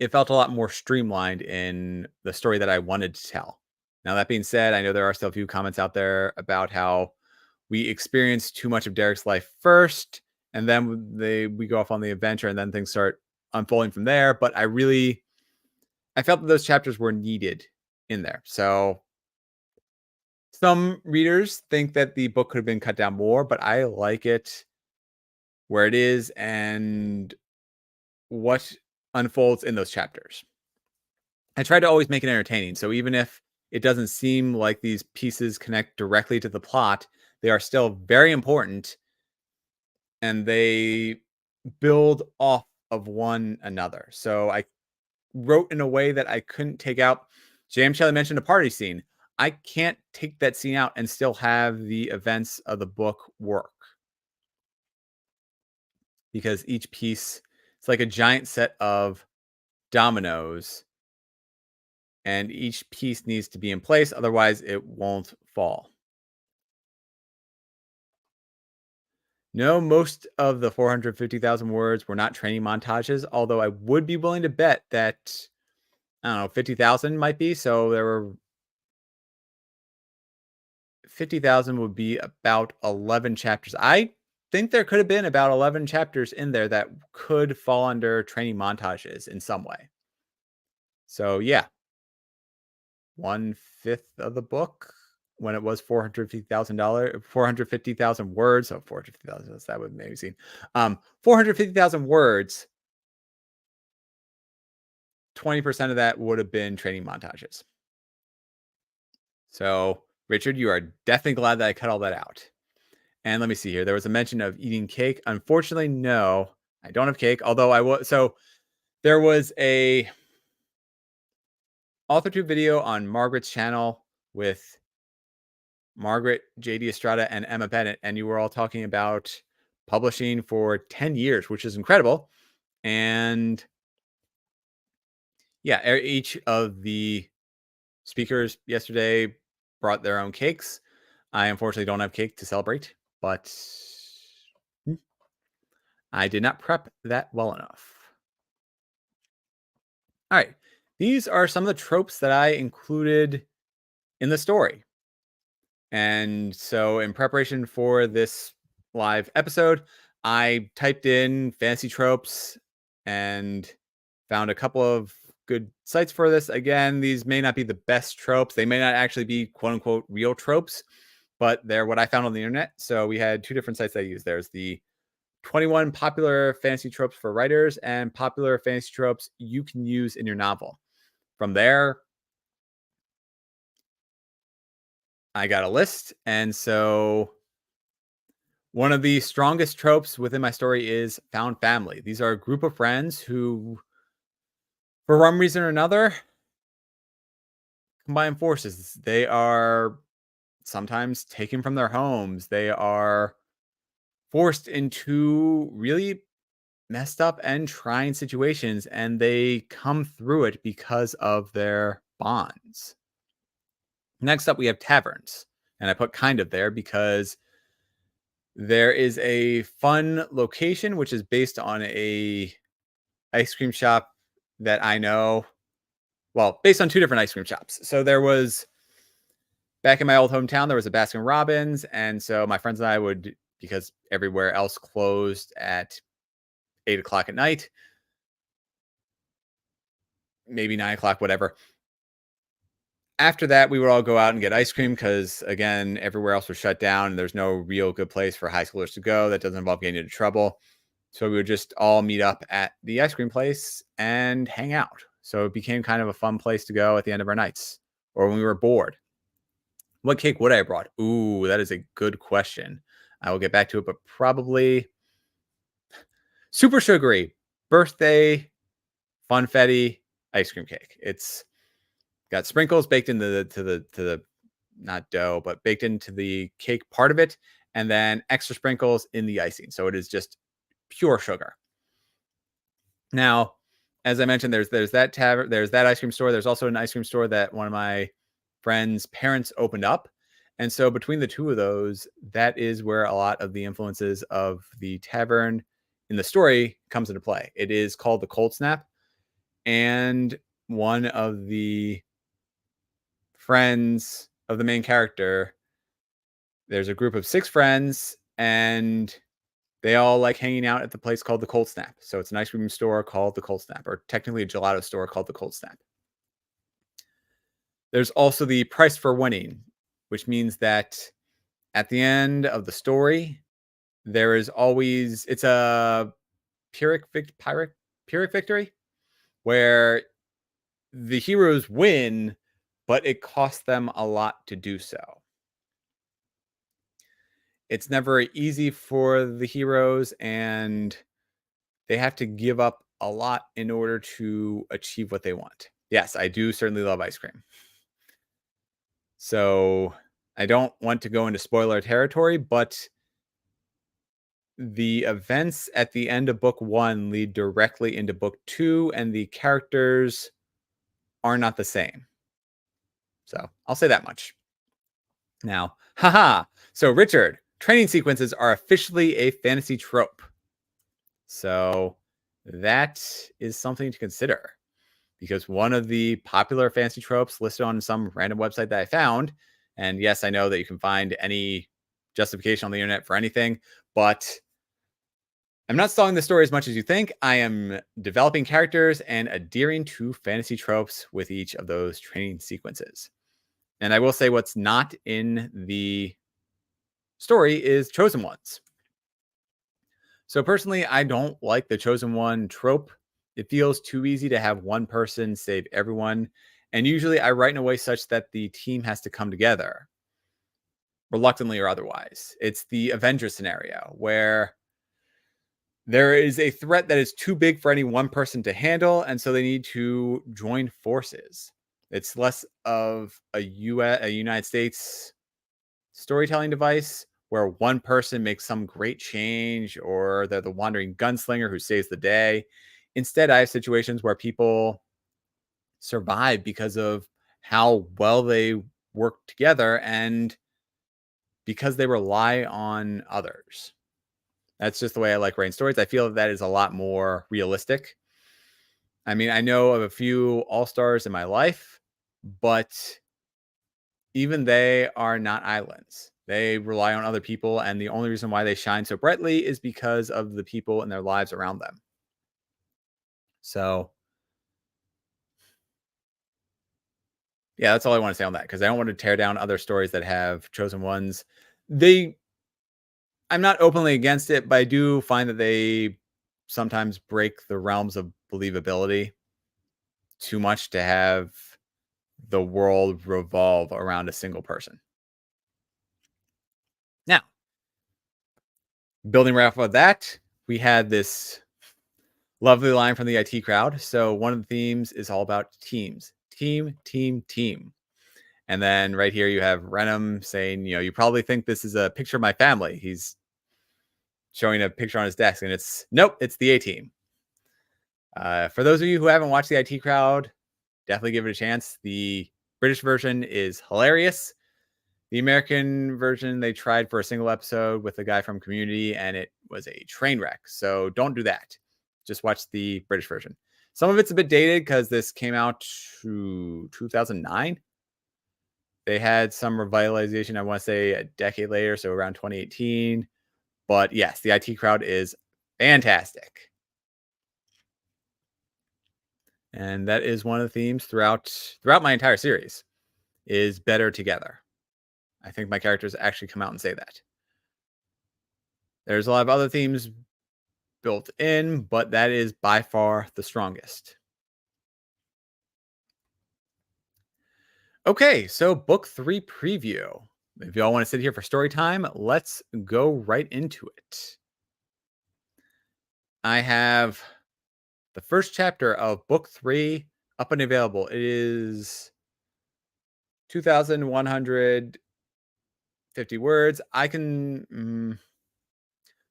it felt a lot more streamlined in the story that I wanted to tell. Now, that being said, I know there are still a few comments out there about how we experience too much of Derek's life first, and then we go off on the adventure, and then things start unfolding from there. But I felt that those chapters were needed in there. So some readers think that the book could have been cut down more, but I like it where it is and what unfolds in those chapters. I try to always make it entertaining. So even if it doesn't seem like these pieces connect directly to the plot, they are still very important and they build off of one another. So I wrote in a way that I couldn't take out. Jam Shelley mentioned a party scene. I can't take that scene out and still have the events of the book work, because each piece, it's like a giant set of dominoes, and each piece needs to be in place. Otherwise, it won't fall. No, most of the 450,000 words were not training montages, although I would be willing to bet that, I don't know, 50,000 might be. So there were 50,000 would be about 11 chapters. I think there could have been about 11 chapters in there that could fall under training montages in some way. So yeah, 1/5 of the book when it was $450,000 words. So 450,000, that would maybe seem 450,000 words. 20% of that would have been training montages. So Richard, you are definitely glad that I cut all that out. And let me see here. There was a mention of eating cake. Unfortunately, no, I don't have cake. Although I was, so there was a AuthorTube video on Margaret's channel with Margaret, JD Estrada, and Emma Bennett, and you were all talking about publishing for 10 years, which is incredible. And yeah, each of the speakers yesterday brought their own cakes. I unfortunately don't have cake to celebrate, but I did not prep that well enough. All right. These are some of the tropes that I included in the story. And so in preparation for this live episode, I typed in fantasy tropes and found a couple of good sites for this. Again, these may not be the best tropes. They may not actually be quote unquote real tropes, but they're what I found on the internet. So we had two different sites I used. There's the 21 popular fantasy tropes for writers and popular fantasy tropes you can use in your novel. From there, I got a list. And so one of the strongest tropes within my story is found family. These are a group of friends who, for one reason or another, combine forces. They are sometimes taken from their homes. They are forced into really messed up and trying situations, and they come through it because of their bonds. Next up, we have taverns. And I put kind of there because there is a fun location which is based on a ice cream shop that I know. Well, based on two different ice cream shops. So there was back in my old hometown, there was a Baskin Robbins, and so my friends and I would, because everywhere else closed at 8 o'clock at night, maybe 9 o'clock, whatever. After that, we would all go out and get ice cream because, again, everywhere else was shut down. And there's no real good place for high schoolers to go that doesn't involve getting into trouble. So we would just all meet up at the ice cream place and hang out. So it became kind of a fun place to go at the end of our nights or when we were bored. What cake would I have brought? Ooh, that is a good question. I will get back to it, but probably super sugary birthday funfetti ice cream cake. It's got sprinkles baked into the not dough, but baked into the cake part of it, and then extra sprinkles in the icing. So it is just pure sugar. Now, as I mentioned, there's that tavern, there's that ice cream store. There's also an ice cream store that one of my friends' parents opened up. And so between the two of those, that is where a lot of the influences of the tavern in the story comes into play. It is called the Cold Snap. And one of the friends of the main character, there's a group of 6 friends, and they all like hanging out at the place called the Cold Snap. So it's an ice cream store called the Cold Snap, or technically a gelato store called the Cold Snap. There's also the price for winning, which means that at the end of the story, there is always it's a Pyrrhic victory where the heroes win, but it costs them a lot to do so. It's never easy for the heroes, and they have to give up a lot in order to achieve what they want. Yes, I do certainly love ice cream. So I don't want to go into spoiler territory, but the events at the end of book 1 lead directly into book 2, and the characters are not the same. So I'll say that much. Now, haha. So, Richard, training sequences are officially a fantasy trope. So that is something to consider because one of the popular fantasy tropes listed on some random website that I found, and yes, I know that you can find any justification on the internet for anything, but I'm not stalling the story as much as you think. I am developing characters and adhering to fantasy tropes with each of those training sequences. And I will say what's not in the story is chosen ones. So personally, I don't like the chosen one trope. It feels too easy to have one person save everyone. And usually I write in a way such that the team has to come together, reluctantly or otherwise. It's the Avengers scenario where there is a threat that is too big for any one person to handle, and so they need to join forces. It's less of a United States storytelling device where one person makes some great change or they're the wandering gunslinger who saves the day. Instead, I have situations where people survive because of how well they work together and because they rely on others. That's just the way I like writing stories. I feel that is a lot more realistic. I mean, I know of a few all-stars in my life, but even they are not islands. They rely on other people, and the only reason why they shine so brightly is because of the people in their lives around them. So, yeah, that's all I want to say on that because I don't want to tear down other stories that have chosen ones. They, I'm not openly against it, but I do find that they sometimes break the realms of believability too much to have the world revolve around a single person. Now, building right off of that, we had this lovely line from the IT crowd. So one of the themes is all about teams. Team, team, team. And then right here you have Renham saying, you probably think this is a picture of my family. He's showing a picture on his desk, and nope, it's the A-Team. For those of you who haven't watched the IT Crowd, definitely give it a chance. The British version is hilarious. The American version, they tried for a single episode with a guy from Community, and it was a train wreck. So don't do that. Just watch the British version. Some of it's a bit dated because this came out to 2009. They had some revitalization, I want to say a decade later, so around 2018. But yes, the IT Crowd is fantastic. And that is one of the themes throughout my entire series, is better together. I think my characters actually come out and say that. There's a lot of other themes built in, but that is by far the strongest. Okay, so book 3 preview. If y'all want to sit here for story time, let's go right into it. I have the first chapter of book 3 up and available. It is 2,150 words.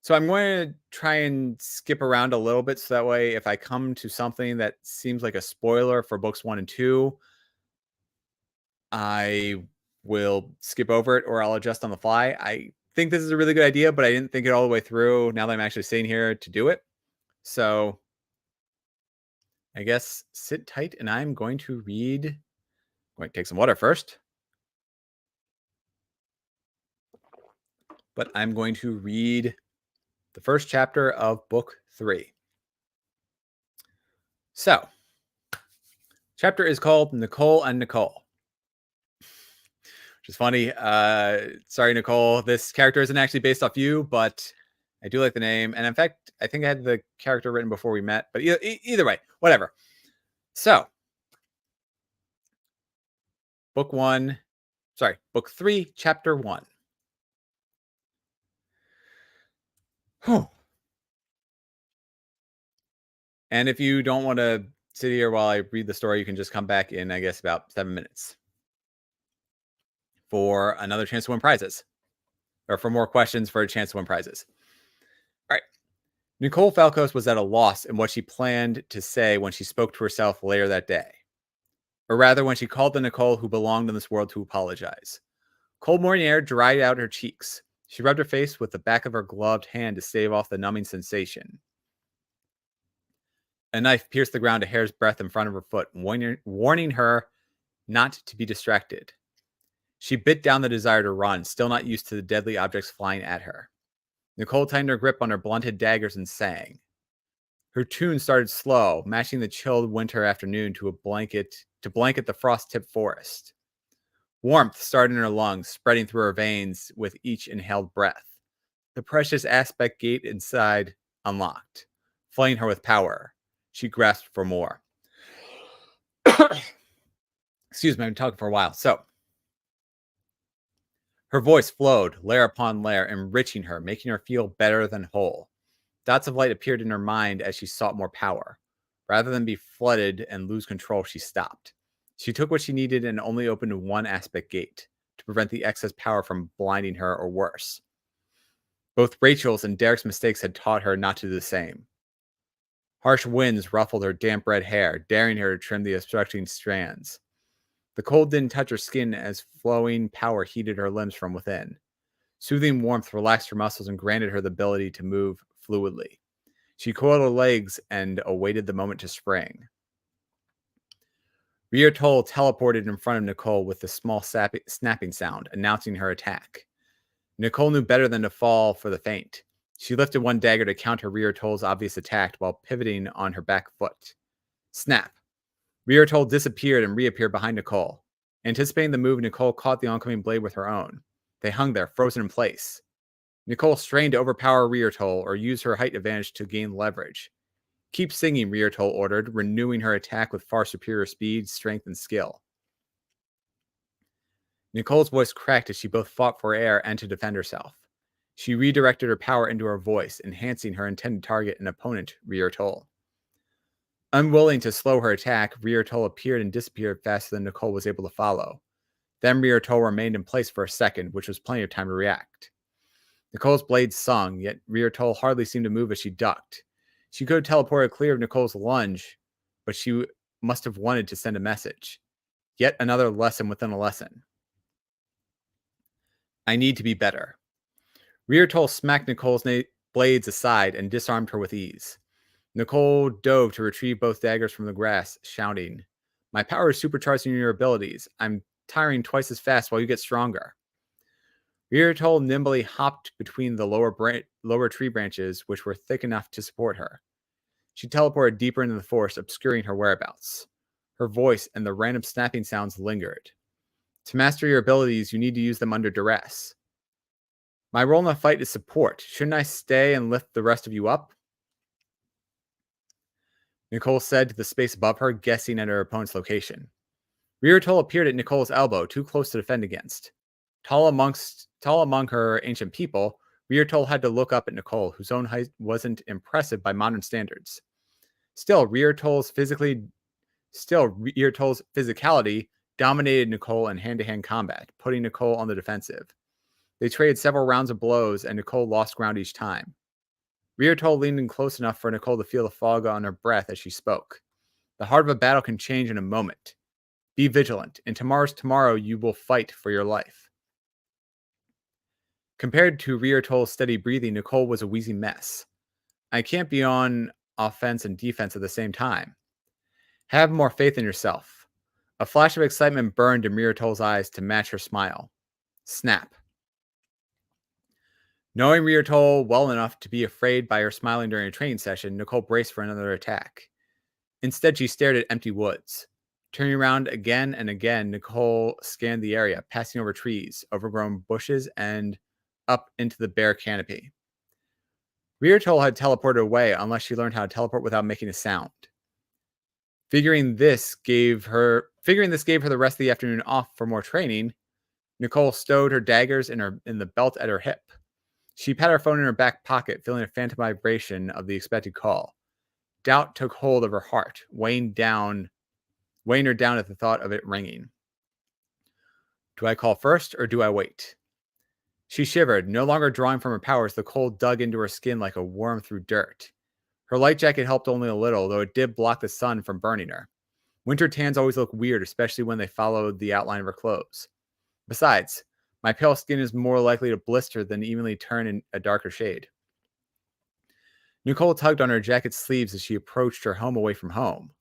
So I'm going to try and skip around a little bit, so that way if I come to something that seems like a spoiler for books 1 and 2, I will skip over it or I'll adjust on the fly. I think this is a really good idea, but I didn't think it all the way through now that I'm actually sitting here to do it. So I guess sit tight, and I'm going to take some water first. But I'm going to read the first chapter of book 3. So, chapter is called Nicole and Nicole. Which is funny. Sorry, Nicole. This character isn't actually based off you, but I do like the name. And in fact, I think I had the character written before we met. But either way, whatever. So, book 3, chapter 1. Whew. And if you don't want to sit here while I read the story, you can just come back in, I guess, about 7 minutes for another chance to win prizes, or for more questions for a chance to win prizes. All right. Nicole Falcos was at a loss in what she planned to say when she spoke to herself later that day. Or rather, when she called the Nicole who belonged in this world to apologize. Cold morning air dried out her cheeks. She rubbed her face with the back of her gloved hand to stave off the numbing sensation. A knife pierced the ground a hair's breadth in front of her foot, warning her not to be distracted. She bit down the desire to run, still not used to the deadly objects flying at her. Nicole tightened her grip on her blunted daggers and sang. Her tune started slow, matching the chilled winter afternoon to blanket the frost-tipped forest. Warmth started in her lungs, spreading through her veins with each inhaled breath. The precious aspect gate inside unlocked, flooding her with power. She grasped for more. Excuse me, I've been talking for a while. So, her voice flowed, layer upon layer, enriching her, making her feel better than whole. Dots of light appeared in her mind as she sought more power. Rather than be flooded and lose control, she stopped. She took what she needed and only opened one aspect gate to prevent the excess power from blinding her, or worse. Both Rachel's and Derek's mistakes had taught her not to do the same. Harsh winds ruffled her damp red hair, daring her to trim the obstructing strands. The cold didn't touch her skin as flowing power heated her limbs from within. Soothing warmth relaxed her muscles and granted her the ability to move fluidly. She coiled her legs and awaited the moment to spring. Riotol teleported in front of Nicole with a small snapping sound, announcing her attack. Nicole knew better than to fall for the feint. She lifted one dagger to counter Riotol's obvious attack while pivoting on her back foot. Snap. Riotol disappeared and reappeared behind Nicole. Anticipating the move, Nicole caught the oncoming blade with her own. They hung there, frozen in place. Nicole strained to overpower Riotol or use her height advantage to gain leverage. Keep singing, Riotol ordered, renewing her attack with far superior speed, strength, and skill. Nicole's voice cracked as she both fought for air and to defend herself. She redirected her power into her voice, enhancing her intended target and opponent, Riotol. Unwilling to slow her attack, Riotol appeared and disappeared faster than Nicole was able to follow. Then Riortol remained in place for a second, which was plenty of time to react. Nicole's blade sung, yet Riortol hardly seemed to move as she ducked. She could have teleported clear of Nicole's lunge, but she must have wanted to send a message. Yet another lesson within a lesson. I need to be better. Riortol smacked Nicole's blades aside and disarmed her with ease. Nicole dove to retrieve both daggers from the grass, shouting, "My power is supercharging your abilities. I'm tiring twice as fast while you get stronger." Riortol nimbly hopped between the lower tree branches, which were thick enough to support her. She teleported deeper into the forest, obscuring her whereabouts. Her voice and the random snapping sounds lingered. To master your abilities, you need to use them under duress. My role in the fight is support. Shouldn't I stay and lift the rest of you up? Nicole said to the space above her, guessing at her opponent's location. Riortol appeared at Nicole's elbow, too close to defend against. Tall among her ancient people, Riortol had to look up at Nicole, whose own height wasn't impressive by modern standards. Still, Riortol's physicality dominated Nicole in hand-to-hand combat, putting Nicole on the defensive. They traded several rounds of blows, and Nicole lost ground each time. Riortol leaned in close enough for Nicole to feel the fog on her breath as she spoke. The heart of a battle can change in a moment. Be vigilant. In tomorrow's tomorrow, you will fight for your life. Compared to Riortol's steady breathing, Nicole was a wheezy mess. I can't be on offense and defense at the same time. Have more faith in yourself. A flash of excitement burned in Riortol's eyes to match her smile. Snap. Knowing Riortol well enough to be afraid by her smiling during a training session, Nicole braced for another attack. Instead, she stared at empty woods. Turning around again and again, Nicole scanned the area, passing over trees, overgrown bushes, and up into the bare canopy. Riortol had teleported away unless she learned how to teleport without making a sound. Figuring this gave her the rest of the afternoon off for more training, Nicole stowed her daggers in the belt at her hip. She pat her phone in her back pocket, feeling a phantom vibration of the expected call. Doubt took hold of her heart, weighing her down at the thought of it ringing. Do I call first, or do I wait? She shivered, no longer drawing from her powers. The cold dug into her skin like a worm through dirt. Her light jacket helped only a little, though it did block the sun from burning her. Winter tans always look weird, especially when they followed the outline of her clothes. Besides, my pale skin is more likely to blister than evenly turn in a darker shade. Nicole tugged on her jacket's sleeves as she approached her home away from home.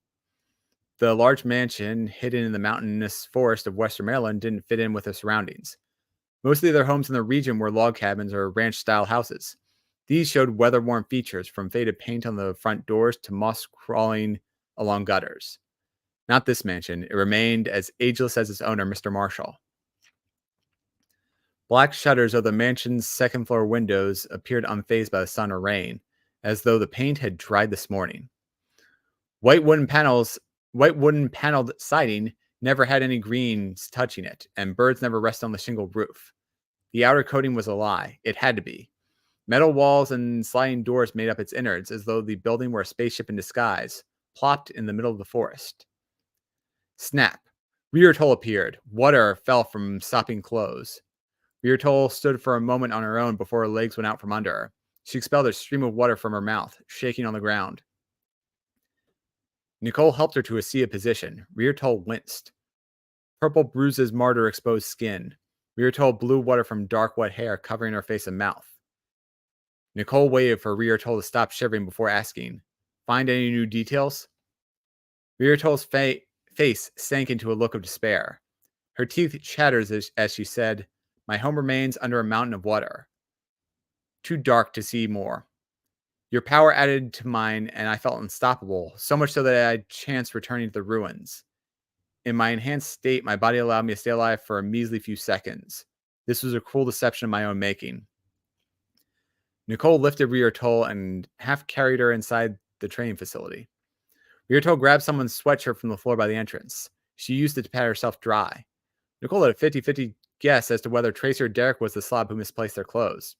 The large mansion, hidden in the mountainous forest of western Maryland, didn't fit in with the surroundings. Most of the other homes in the region were log cabins or ranch-style houses. These showed weather-worn features, from faded paint on the front doors to moss crawling along gutters. Not this mansion. It remained as ageless as its owner, Mr. Marshall. Black shutters of the mansion's second-floor windows appeared unfazed by the sun or rain, as though the paint had dried this morning. White wooden paneled siding never had any greens touching it, and birds never rested on the shingled roof. The outer coating was a lie. It had to be. Metal walls and sliding doors made up its innards, as though the building were a spaceship in disguise, plopped in the middle of the forest. Snap. Riortol appeared. Water fell from sopping clothes. Riortol stood for a moment on her own before her legs went out from under her. She expelled a stream of water from her mouth, shaking on the ground. Nicole helped her to a seated position. Riortol winced. Purple bruises marred her exposed skin. Riortol blew water from dark, wet hair, covering her face and mouth. Nicole waited for Riortol to stop shivering before asking, "Find any new details?" Riortol's face sank into a look of despair. Her teeth chattered as she said, "My home remains under a mountain of water. Too dark to see more. Your power added to mine, and I felt unstoppable, so much so that I had chance returning to the ruins. In my enhanced state, my body allowed me to stay alive for a measly few seconds. This was a cruel deception of my own making." Nicole lifted Riortol and half carried her inside the training facility. Riortol grabbed someone's sweatshirt from the floor by the entrance. She used it to pat herself dry. Nicole had a 50-50 guess as to whether Tracy or Derek was the slob who misplaced their clothes.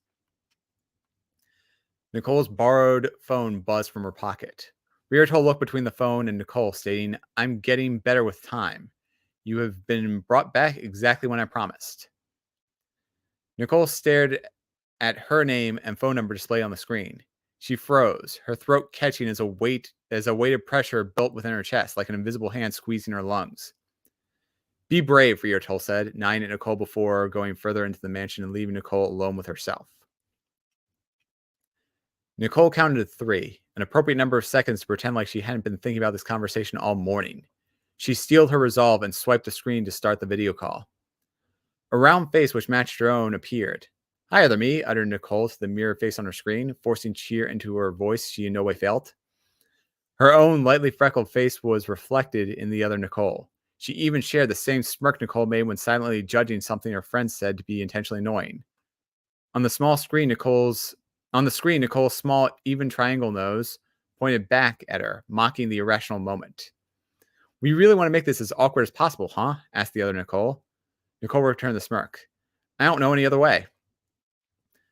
Nicole's borrowed phone buzzed from her pocket. Riortol looked between the phone and Nicole, stating, "I'm getting better with time. You have been brought back exactly when I promised. Nicole stared at her name and phone number displayed on the screen. She froze, her throat catching as a weight of pressure built within her chest, like an invisible hand squeezing her lungs. Be brave, Riotol said, nodding at Nicole before going further into the mansion and leaving Nicole alone with herself. Nicole counted to 3, an appropriate number of seconds to pretend like she hadn't been thinking about this conversation all morning. She steeled her resolve and swiped the screen to start the video call. A round face which matched her own appeared. Hi, other me, uttered Nicole to the mirror face on her screen, forcing cheer into her voice she in no way felt. Her own lightly freckled face was reflected in the other Nicole. She even shared the same smirk Nicole made when silently judging something her friends said to be intentionally annoying. On the screen, Nicole's small, even triangle nose pointed back at her, mocking the irrational moment. We really want to make this as awkward as possible, huh? Asked the other Nicole. Nicole returned the smirk. I don't know any other way.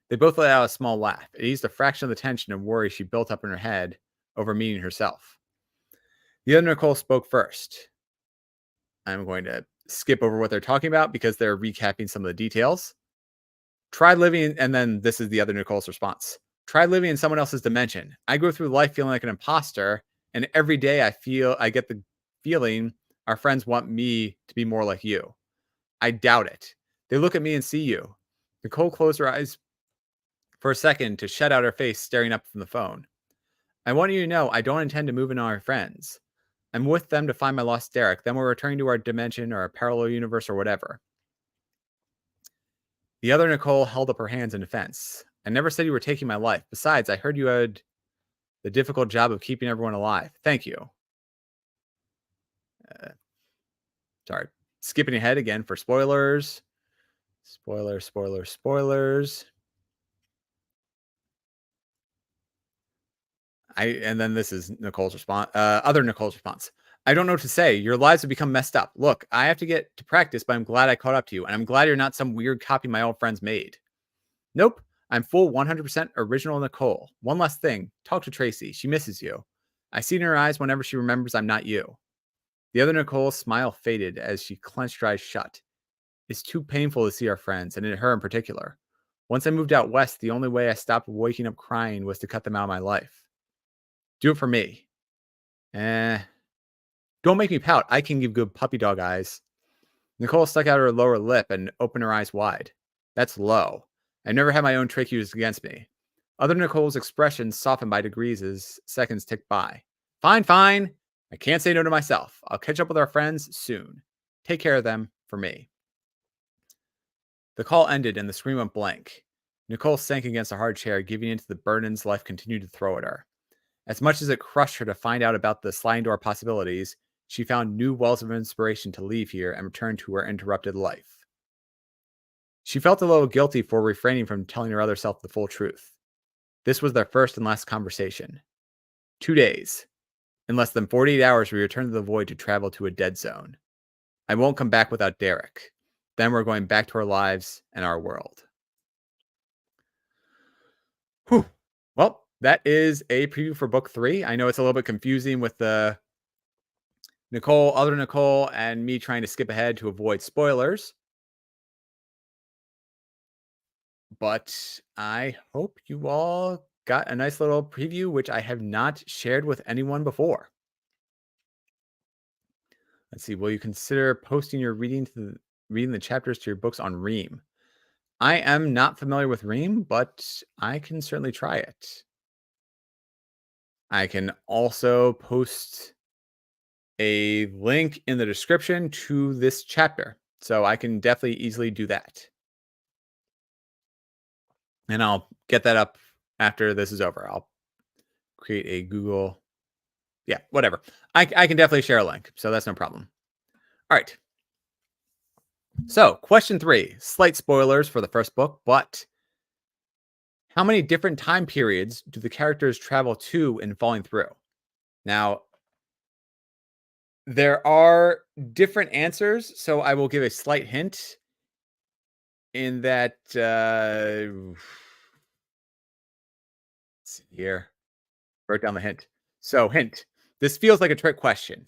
They both let out a small laugh. It eased a fraction of the tension and worry she built up in her head over meeting herself. The other Nicole spoke first. I'm going to skip over what they're talking about because they're recapping some of the details. Try living, and then this is the other Nicole's response. Try living in someone else's dimension. I go through life feeling like an imposter, and every day I get the feeling our friends want me to be more like you. I doubt it. They look at me and see you. Nicole closed her eyes for a second to shut out her face staring up from the phone. I want you to know I don't intend to move in on our friends. I'm with them to find my lost Derek. Then we're returning to our dimension or our parallel universe or whatever. The other Nicole held up her hands in defense. I never said you were taking my life. Besides, I heard you had the difficult job of keeping everyone alive. Thank you. Sorry. Skipping ahead again for spoilers. Spoilers. And then this is Nicole's response. Other Nicole's response. I don't know what to say. Your lives have become messed up. Look, I have to get to practice, but I'm glad I caught up to you, and I'm glad you're not some weird copy my old friends made. Nope. I'm full 100% original Nicole. One last thing. Talk to Tracy. She misses you. I see it in her eyes whenever she remembers I'm not you. The other Nicole's smile faded as she clenched her eyes shut. It's too painful to see our friends, and her in particular. Once I moved out west, the only way I stopped waking up crying was to cut them out of my life. Do it for me. Don't make me pout. I can give good puppy dog eyes. Nicole stuck out her lower lip and opened her eyes wide. That's low. I've never had my own trick used against me. Other Nicole's expression softened by degrees as seconds ticked by. Fine. I can't say no to myself. I'll catch up with our friends soon. Take care of them for me. The call ended and the screen went blank. Nicole sank against a hard chair, giving in to the burdens life continued to throw at her. As much as it crushed her to find out about the sliding door possibilities, she found new wells of inspiration to leave here and return to her interrupted life. She felt a little guilty for refraining from telling her other self the full truth. This was their first and last conversation. 2 days. In less than 48 hours, we return to the void to travel to a dead zone. I won't come back without Derek. Then we're going back to our lives and our world. Whew. Well, that is a preview for book 3. I know it's a little bit confusing with the other Nicole, and me trying to skip ahead to avoid spoilers. But I hope you all got a nice little preview, which I have not shared with anyone before. Let's see. Will you consider posting your reading the chapters to your books on Ream? I am not familiar with Ream, but I can certainly try it. I can also post a link in the description to this chapter, so I can definitely easily do that. And I'll get that up after this is over. I'll create a Google. Yeah, whatever. I can definitely share a link, so that's no problem. All right. So, question 3. Slight spoilers for the first book, but how many different time periods do the characters travel to in Falling Through? Now, there are different answers, so I will give a slight hint in that. Let's see here. Wrote down the hint. So, hint. This feels like a trick question.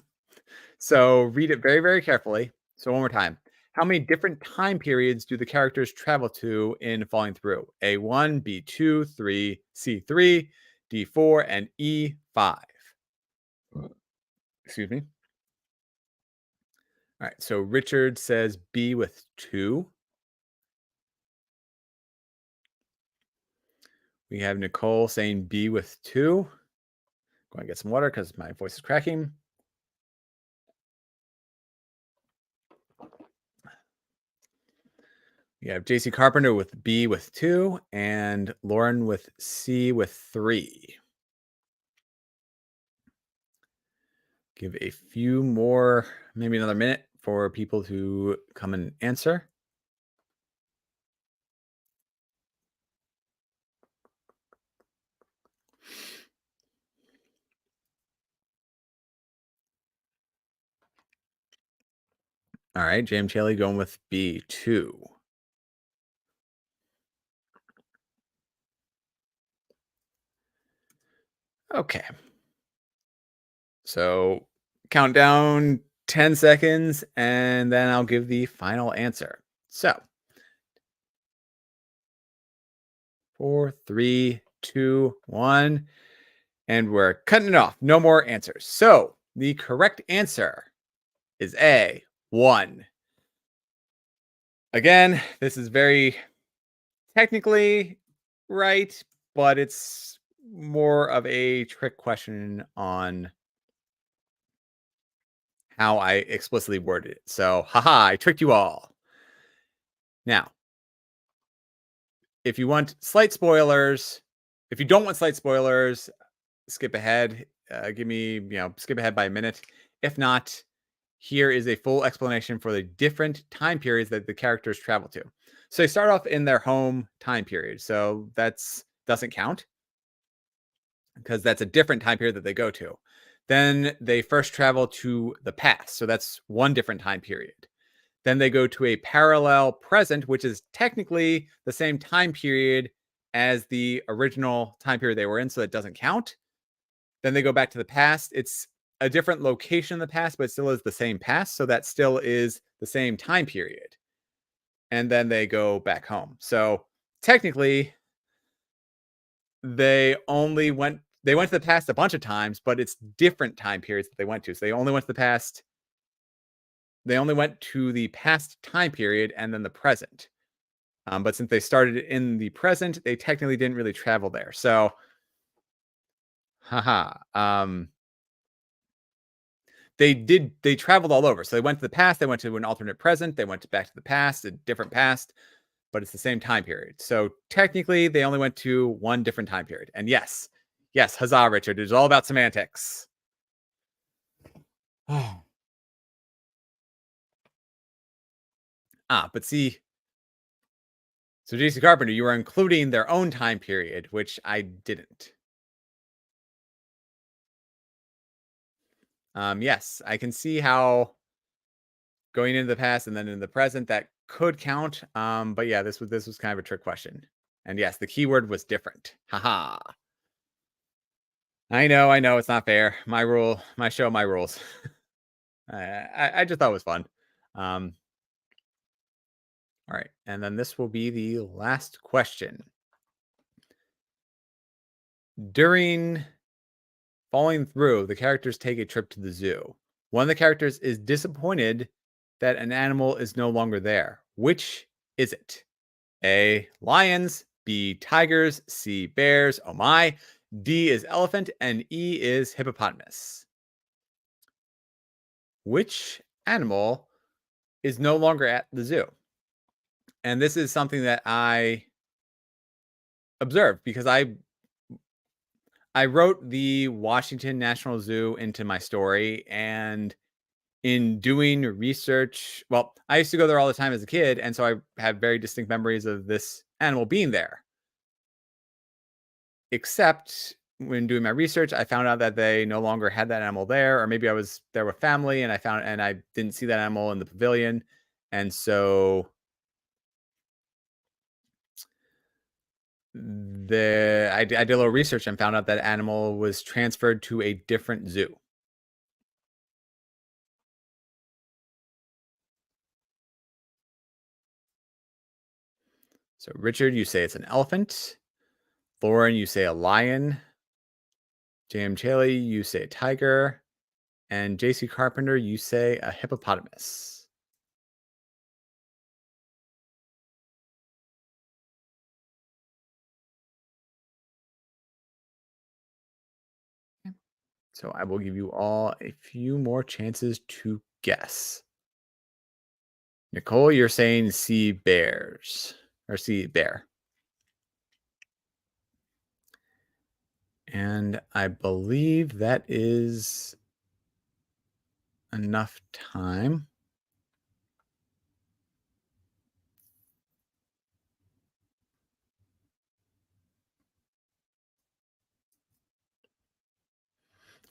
So, read it very, very carefully. So one more time. How many different time periods do the characters travel to in Falling Through? A1, B2, 3, C3, D4, and E5. Excuse me. All right. So Richard says B with 2. We have Nicole saying B with 2. Going to get some water because my voice is cracking. We have JC Carpenter with B with 2 and Lauren with C with 3. Give a few more, maybe another minute for people to come and answer. All right, James Haley going with B2. Okay. So countdown 10 seconds, and then I'll give the final answer. So 4, 3, 2, 1. And we're cutting it off. No more answers. So the correct answer is A1. Again, this is very technically right, but it's more of a trick question on how I explicitly worded it. So, haha, I tricked you all. Now, if you want slight spoilers, if you don't want slight spoilers, skip ahead. Give me, skip ahead by a minute. If not, here is a full explanation for the different time periods that the characters travel to. So they start off in their home time period. So that's doesn't count because that's a different time period that they go to. Then they first travel to the past. So that's one different time period. Then they go to a parallel present, which is technically the same time period as the original time period they were in. So that doesn't count. Then they go back to the past. It's a different location in the past, but it still is the same past. So that still is the same time period. And then they go back home. So technically, they went to the past a bunch of times, but it's different time periods that they went to. So they only went to the past. They only went to the past time period and then the present. But since they started in the present, they technically didn't really travel there. So, haha. They traveled all over. So they went to the past, they went to an alternate present, they went back to the past, a different past, but it's the same time period. So technically they only went to one different time period. And yes, huzzah, Richard. It's all about semantics. Oh. But see, so JC Carpenter, you were including their own time period, which I didn't. Yes, I can see how going into the past and then in the present that could count. But yeah, this was kind of a trick question. And yes, the keyword was different. Haha. I know, it's not fair. My rule, my show, my rules. I just thought it was fun. All right, and then this will be the last question. During Falling Through, the characters take a trip to the zoo. One of the characters is disappointed that an animal is no longer there. Which is it? A, lions, B, tigers, C, bears, oh my, D is elephant, and E is hippopotamus. Which animal is no longer at the zoo? And this is something that I observed because I wrote the Washington National Zoo into my story, and in doing research, well, I used to go there all the time as a kid, and so I have very distinct memories of this animal being there. Except when doing my research, I found out that they no longer had that animal there, or maybe I was there with family and I didn't see that animal in the pavilion. And so I did a little research and found out that animal was transferred to a different zoo. So Richard, you say it's an elephant. Lauren, you say a lion. Jam Chaley, you say a tiger. And JC Carpenter, you say a hippopotamus. So I will give you all a few more chances to guess. Nicole, you're saying sea bears or sea bear. And I believe that is enough time.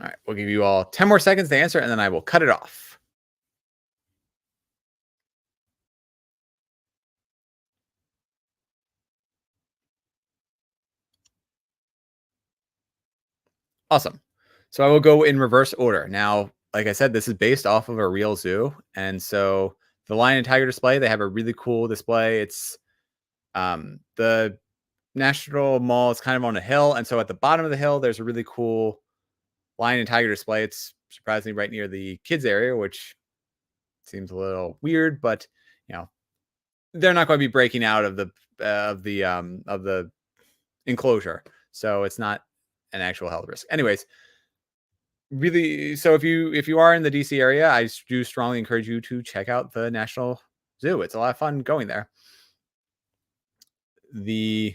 All right, we'll give you all 10 more seconds to answer, and then I will cut it off. Awesome. So I will go in reverse order. Now, like I said, this is based off of a real zoo. And so the lion and tiger display, they have a really cool display. It's the National Mall is kind of on a hill. And so at the bottom of the hill, there's a really cool lion and tiger display. It's surprisingly right near the kids area, which seems a little weird, but you know, they're not going to be breaking out of the enclosure. So it's not an actual health risk. Anyways, really, so if you are in the DC area, I do strongly encourage you to check out the National Zoo. It's a lot of fun going there. The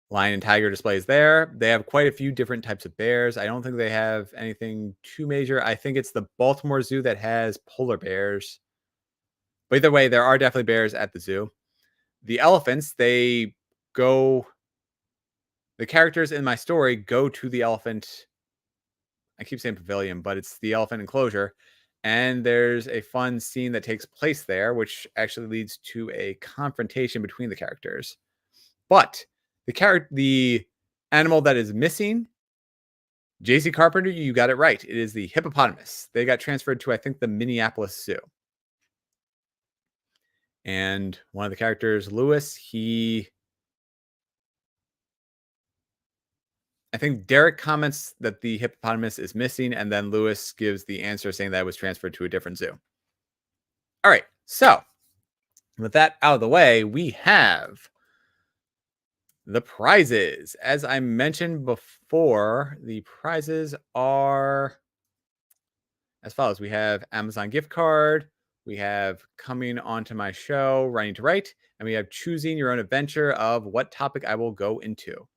lion and tiger displays there. They have quite a few different types of bears. I don't think they have anything too major. I think it's the Baltimore Zoo that has polar bears. But either way, there are definitely bears at the zoo. The elephants, the characters in my story go to the elephant. I keep saying pavilion, but it's the elephant enclosure. And there's a fun scene that takes place there, which actually leads to a confrontation between the characters. But the animal that is missing, JC Carpenter, you got it right. It is the hippopotamus. They got transferred to, I think, the Minneapolis Zoo. And one of the characters, Lewis, I think Derek comments that the hippopotamus is missing, and then Lewis gives the answer saying that it was transferred to a different zoo. All right, so with that out of the way, we have the prizes. As I mentioned before, the prizes are as follows. We have Amazon gift card, we have coming onto my show, writing to write, and we have choosing your own adventure of what topic I will go into.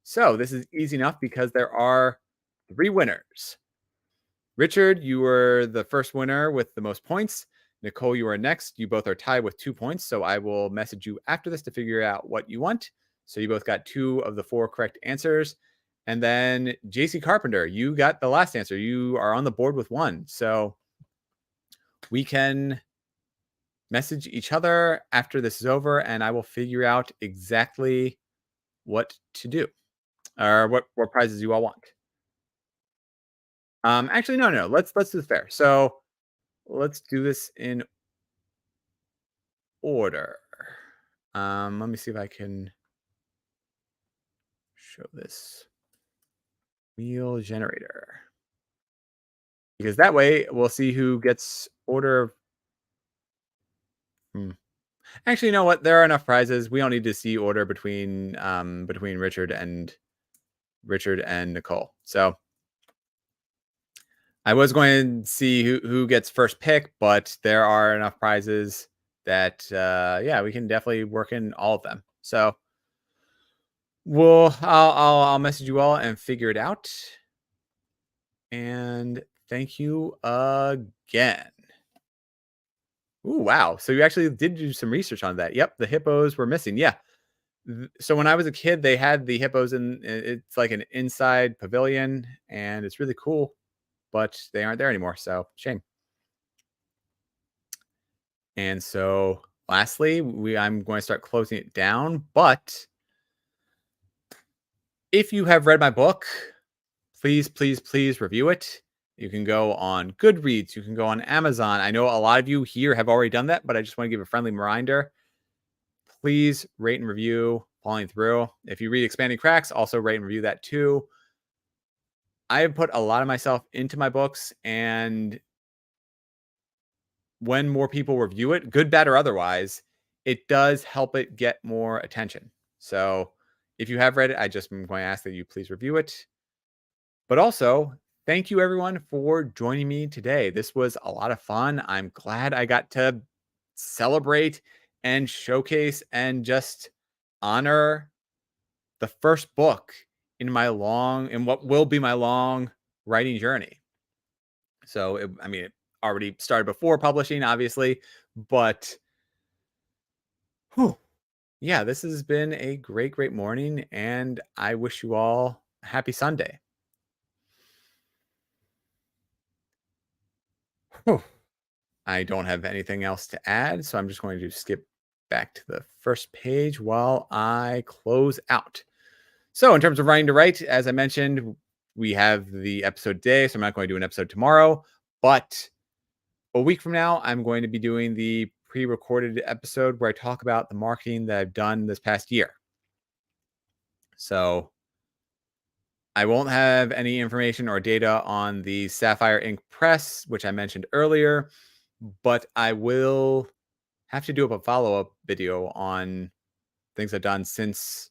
So this is easy enough because there are 3 winners. Richard, you were the first winner with the most points. Nicole, you are next. You both are tied with 2 points. So I will message you after this to figure out what you want. So you both got 2 of the 4 correct answers. And then JC Carpenter, you got the last answer. You are on the board with 1. So we can message each other after this is over, and I will figure out exactly what to do or what prizes you all want. Actually, no. Let's do this fair. So let's do this in order. Let me see if I can show this wheel generator, because that way we'll see who gets order. Actually, you know what? There are enough prizes. We don't need to see order between Richard and Nicole. So I was going to see who gets first pick, but there are enough prizes that yeah, we can definitely work in all of them. So I'll message you all and figure it out. And thank you again. Ooh, wow. So you actually did do some research on that. Yep, the hippos were missing. Yeah. So when I was a kid, they had the hippos it's like an inside pavilion, and it's really cool, but they aren't there anymore. So shame. And so lastly, I'm going to start closing it down. But if you have read my book, please review it. You can go on Goodreads. You can go on Amazon. I know a lot of you here have already done that, but I just want to give a friendly reminder. please rate and review Falling Through. If you read Expanding Cracks, also rate and review that too. I have put a lot of myself into my books, and when more people review it, good, bad, or otherwise, it does help it get more attention. So if you have read it, I just am going to ask that you please review it. But also, thank you everyone for joining me today. This was a lot of fun. I'm glad I got to celebrate and showcase and just honor the first book in what will be my long writing journey. So, it already started before publishing, obviously, but whew, yeah, this has been a great, great morning, and I wish you all a happy Sunday. Whew. I don't have anything else to add, so I'm just going to skip back to the first page while I close out. So, in terms of writing to write, as I mentioned, we have the episode today, so I'm not going to do an episode tomorrow, but a week from now, I'm going to be doing the pre-recorded episode where I talk about the marketing that I've done this past year. So I won't have any information or data on the Sapphire Ink press, which I mentioned earlier, but I will have to do a follow-up video on things I've done since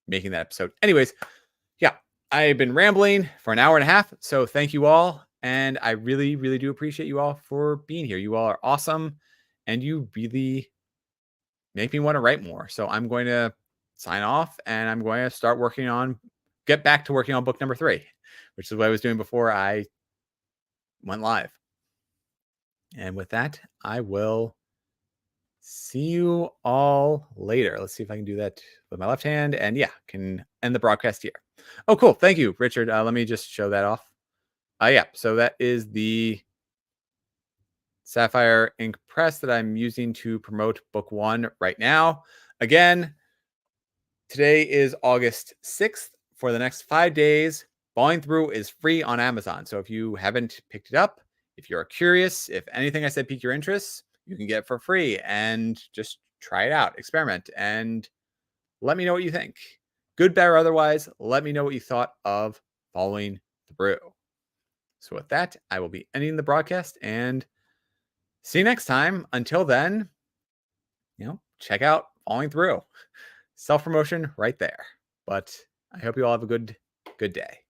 making that episode. Anyways, yeah, I've been rambling for an hour and a half, so thank you all. And I really, really do appreciate you all for being here. You all are awesome, and you really make me want to write more. So I'm going to sign off, and I'm going to get back to working on book number 3, which is what I was doing before I went live. And with that, I will see you all later. Let's see if I can do that with my left hand, and yeah, can end the broadcast here. Oh, cool. Thank you, Richard. Let me just show that off. Yeah, so that is the Sapphire Ink press that I'm using to promote book 1 right now. Again, today is August 6th. For the next 5 days, Falling Through is free on Amazon. So if you haven't picked it up, if you're curious, if anything I said piqued your interest, you can get it for free and just try it out, experiment, and let me know what you think. Good, bad, or otherwise, let me know what you thought of Falling Through. So with that, I will be ending the broadcast and see you next time. Until then, check out Falling Through. Self-promotion right there. But I hope you all have a good day.